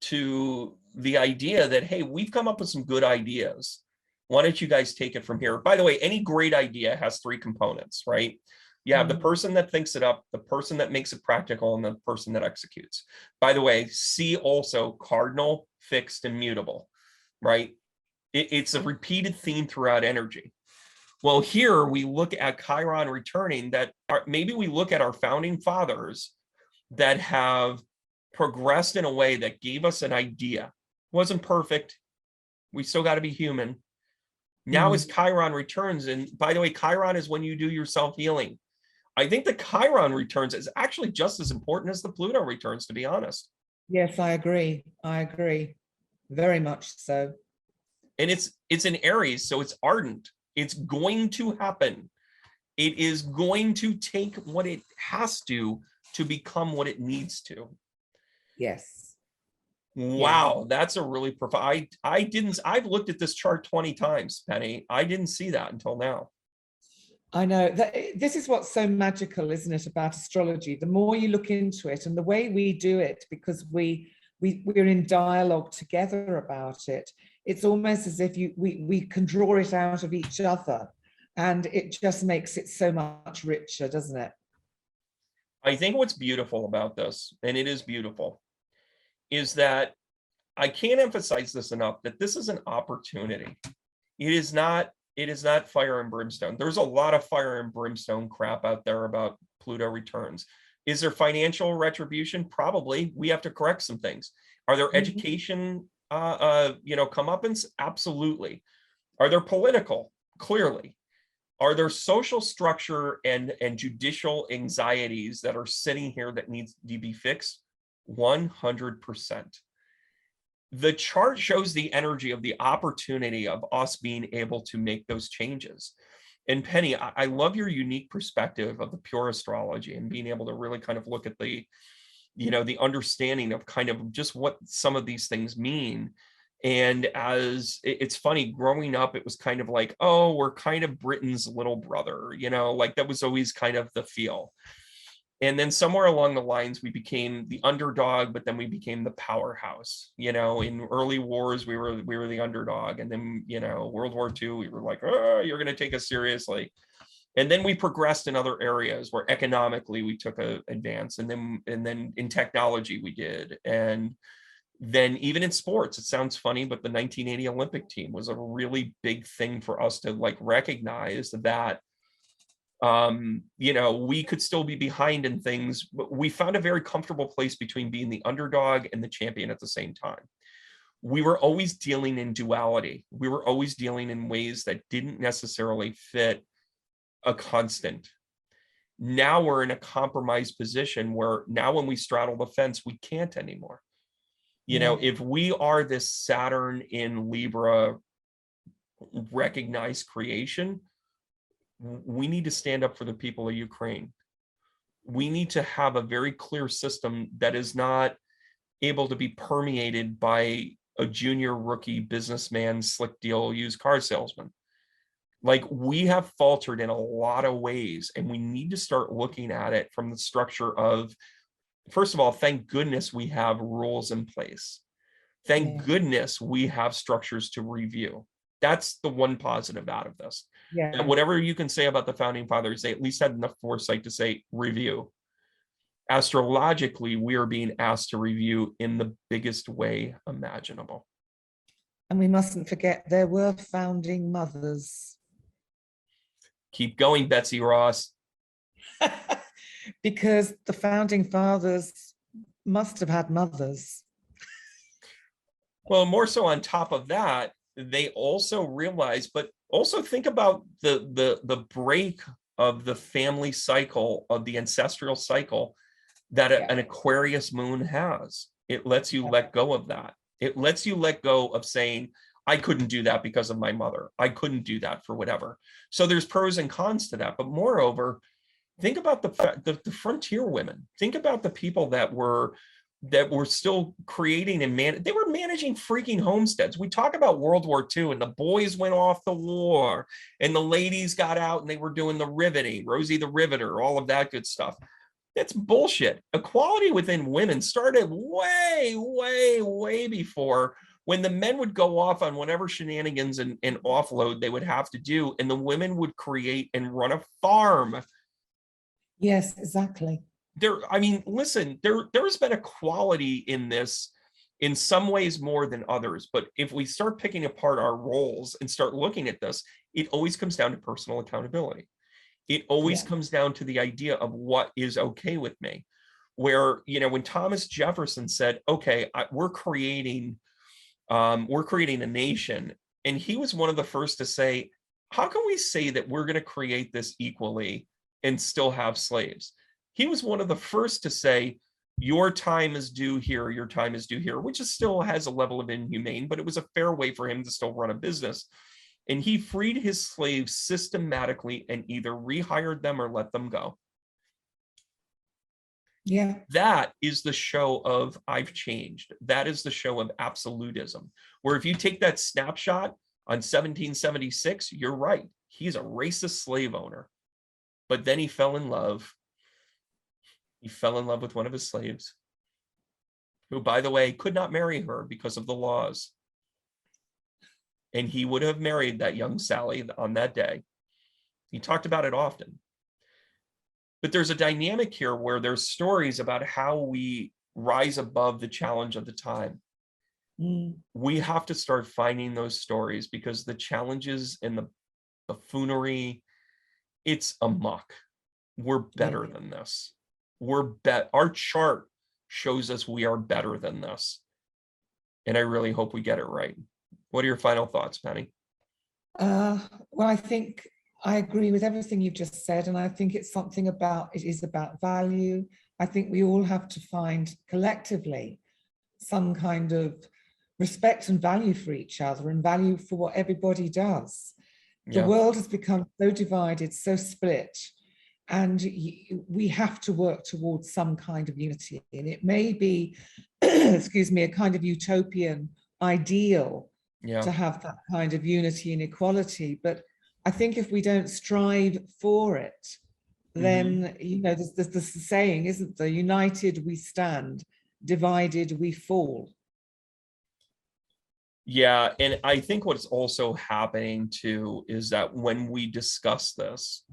to the idea that, hey, we've come up with some good ideas. Why don't you guys take it from here? By the way, any great idea has 3 components, right? You have the person that thinks it up, the person that makes it practical, and the person that executes. By the way, see also cardinal, fixed, and mutable, right? It's a repeated theme throughout energy. Well, here we look at Chiron returning, that maybe we look at our founding fathers that have progressed in a way that gave us an idea. Wasn't perfect. We still got to be human. Now as Chiron returns, and by the way, Chiron is when you do your self-healing. I think the Chiron returns is actually just as important as the Pluto returns, to be honest. Yes, I agree. Very much so. And it's in Aries, so it's ardent. It's going to happen. It is going to take what it has to become what it needs to. Yes. Wow, that's a really profound. I've looked at this chart 20 times, Penny. I didn't see that until now. I know that this is what's so magical, isn't it, about astrology? The more you look into it, and the way we do it, because we're in dialogue together about it, it's almost as if we can draw it out of each other, and it just makes it so much richer, doesn't it? I think what's beautiful about this, and it is beautiful, is that I can't emphasize this enough, that this is an opportunity. It is not fire and brimstone. There's a lot of fire and brimstone crap out there about Pluto returns. Is there financial retribution? Probably. We have to correct some things. Are there education comeuppance? Absolutely. Are there political? Clearly. Are there social structure and judicial anxieties that are sitting here that needs to be fixed? 100%. The chart shows the energy of the opportunity of us being able to make those changes. And Penny, I love your unique perspective of the pure astrology and being able to really kind of look at the understanding of kind of just what some of these things mean. And as it's funny, growing up, it was kind of like, oh, we're kind of Britain's little brother, like that was always kind of the feel. And then somewhere along the lines, we became the underdog, but then we became the powerhouse. In early wars, we were the underdog. And then, World War II, we were like, oh, you're going to take us seriously. And then we progressed in other areas where economically we took an advance. And then in technology we did. And then even in sports, it sounds funny, but the 1980 Olympic team was a really big thing for us to recognize that we could still be behind in things, but we found a very comfortable place between being the underdog and the champion at the same time. We were always dealing in duality. We were always dealing in ways that didn't necessarily fit a constant. Now we're in a compromised position where now when we straddle the fence, we can't anymore. You know, if we are this Saturn in Libra recognized creation, we need to stand up for the people of Ukraine. We need to have a very clear system that is not able to be permeated by a junior rookie businessman, slick deal, used car salesman. Like, we have faltered in a lot of ways, and we need to start looking at it from the structure of, first of all, thank goodness we have rules in place. Thank goodness we have structures to review. That's the one positive out of this. And whatever you can say about the founding fathers, they at least had enough foresight to say review. Astrologically, we are being asked to review in the biggest way imaginable. And we mustn't forget there were founding mothers. Keep going, Betsy Ross. Because the founding fathers must have had mothers. Well, more so on top of that, they also realized, but also think about the break of the family cycle, of the ancestral cycle that an Aquarius moon has. It lets you let go of that. It lets you let go of saying, I couldn't do that because of my mother. I couldn't do that for whatever. So there's pros and cons to that. But moreover, think about the frontier women. Think about the people that were still creating and they were managing freaking homesteads. We talk about World War II and the boys went off to war and the ladies got out and they were doing the riveting, Rosie the Riveter, all of that good stuff. That's bullshit. Equality within women started way, way, way before, when the men would go off on whatever shenanigans and offload they would have to do, and the women would create and run a farm. Yes, exactly. I mean, listen, there's been equality in this in some ways more than others. But if we start picking apart our roles and start looking at this, it always comes down to personal accountability. It always comes down to the idea of what is okay with me. Where, you know, when Thomas Jefferson said, okay, we're creating a nation. And he was one of the first to say, how can we say that we're going to create this equally and still have slaves? He was one of the first to say, your time is due here, your time is due here, which still has a level of inhumane, but it was a fair way for him to still run a business. And he freed his slaves systematically and either rehired them or let them go. Yeah. That is the show of I've changed. That is the show of absolutism, where if you take that snapshot on 1776, you're right. He's a racist slave owner. But then he fell in love. He fell in love with one of his slaves, who, by the way, could not marry her because of the laws. And he would have married that young Sally on that day. He talked about it often. But there's a dynamic here where there's stories about how we rise above the challenge of the time. We have to start finding those stories, because the challenges and the buffoonery, it's amok. We're better than this. Our chart shows us we are better than this. And I really hope we get it right. What are your final thoughts, Penny? Well, I think I agree with everything you've just said, and I think it's it is about value. I think we all have to find collectively some kind of respect and value for each other and value for what everybody does. The world has become so divided, so split, and we have to work towards some kind of unity. And it may be, excuse me, a kind of utopian ideal to have that kind of unity and equality. But I think if we don't strive for it, then, you know, there's this saying, isn't there? United we stand, divided we fall. Yeah, and I think what's also happening too is that when we discuss this,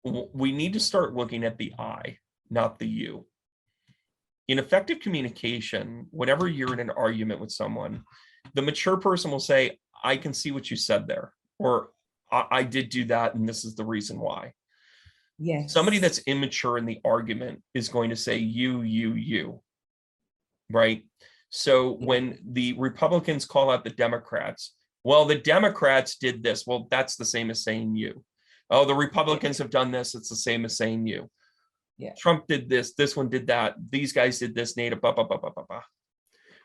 we need to start looking at the I, not the you. In effective communication, whenever you're in an argument with someone, the mature person will say, I can see what you said there, or I did do that, and this is the reason why. Yes. Somebody that's immature in the argument is going to say you, right? So when the Republicans call out the Democrats, well, the Democrats did this. Well, that's the same as saying you. Oh, the Republicans have done this. It's the same as saying you. Yeah. Trump did this. This one did that. These guys did this. Native. Blah, blah, blah, blah, blah, blah.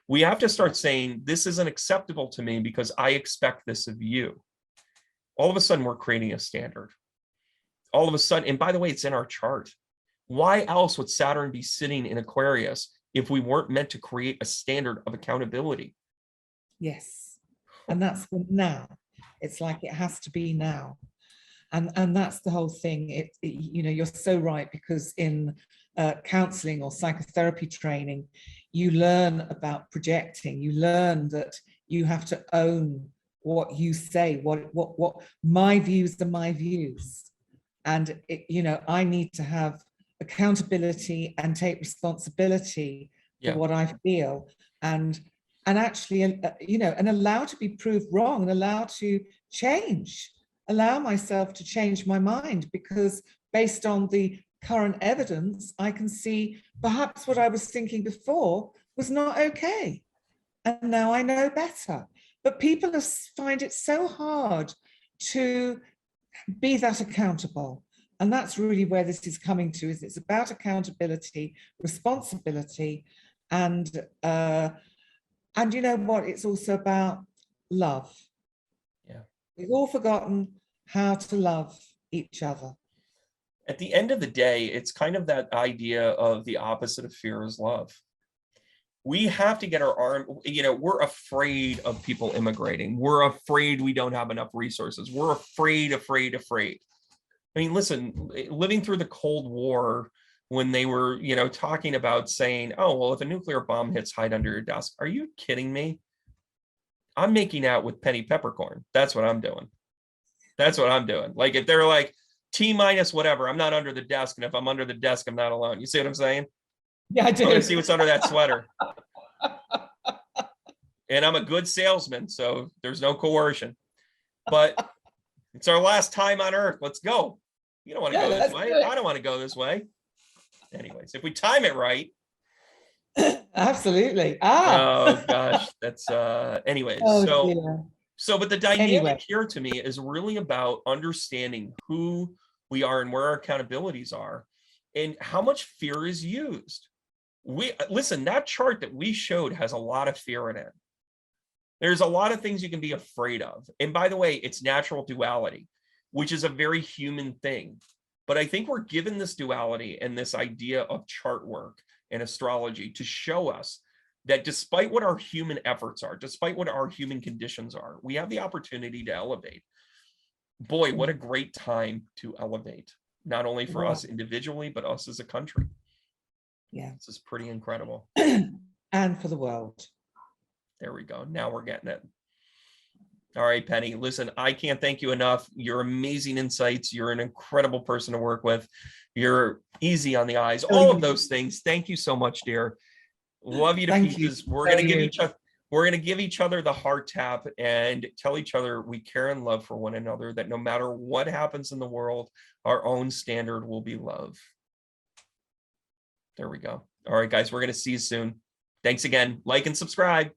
We have to start saying this isn't acceptable to me because I expect this of you. All of a sudden, we're creating a standard. All of a sudden, and by the way, it's in our chart. Why else would Saturn be sitting in Aquarius if we weren't meant to create a standard of accountability? Yes. And that's the now. It's like it has to be now. And that's the whole thing. You know, you're so right, because in counseling or psychotherapy training, you learn about projecting. You learn that you have to own what you say, what my views are my views. And, you know, I need to have accountability and take responsibility for what I feel, and actually, you know, and allow to be proved wrong, and allow to change, allow myself to change my mind, because based on the current evidence, I can see perhaps what I was thinking before was not okay. And now I know better. But people find it so hard to be that accountable. And that's really where this is coming to, is it's about accountability, responsibility, and you know what, it's also about love. Yeah. We've all forgotten how to love each other. At the end of the day, it's kind of that idea of the opposite of fear is love. We have to get our arm, you know, we're afraid of people immigrating. We're afraid we don't have enough resources. We're afraid. I mean, listen, living through the Cold War, when they were, you know, talking about saying, oh, well, if a nuclear bomb hits, hide under your desk. Are you kidding me? I'm making out with Penny Peppercorn. That's what I'm doing. That's what I'm doing. Like, if they're like T minus whatever, I'm not under the desk. And if I'm under the desk, I'm not alone. You see what I'm saying? Yeah, I do. I want to see what's under that sweater. And I'm a good salesman, so there's no coercion. But it's our last time on Earth. Let's go. You don't want to go this way. I don't want to go this way. Anyways, if we time it right. Absolutely. Oh gosh, that's anyways. Oh, so but the dynamic here to me is really about understanding who we are and where our accountabilities are and how much fear is used. Listen, that chart that we showed has a lot of fear in it. There's a lot of things you can be afraid of. And by the way, it's natural duality, which is a very human thing. But I think we're given this duality and this idea of chart work and astrology to show us that despite what our human efforts are, despite what our human conditions are, we have the opportunity to elevate. Boy, what a great time to elevate, not only for us individually, but us as a country. Yeah. This is pretty incredible. And for the world. There we go. Now we're getting it. All right, Penny, listen, I can't thank you enough. Your amazing insights. You're an incredible person to work with. You're easy on the eyes, all of those things. Thank you so much, dear. Love you to pieces. We're going to give each other the heart tap and tell each other we care and love for one another, that no matter what happens in the world, our own standard will be love. There we go. All right, guys, we're going to see you soon. Thanks again. Like and subscribe.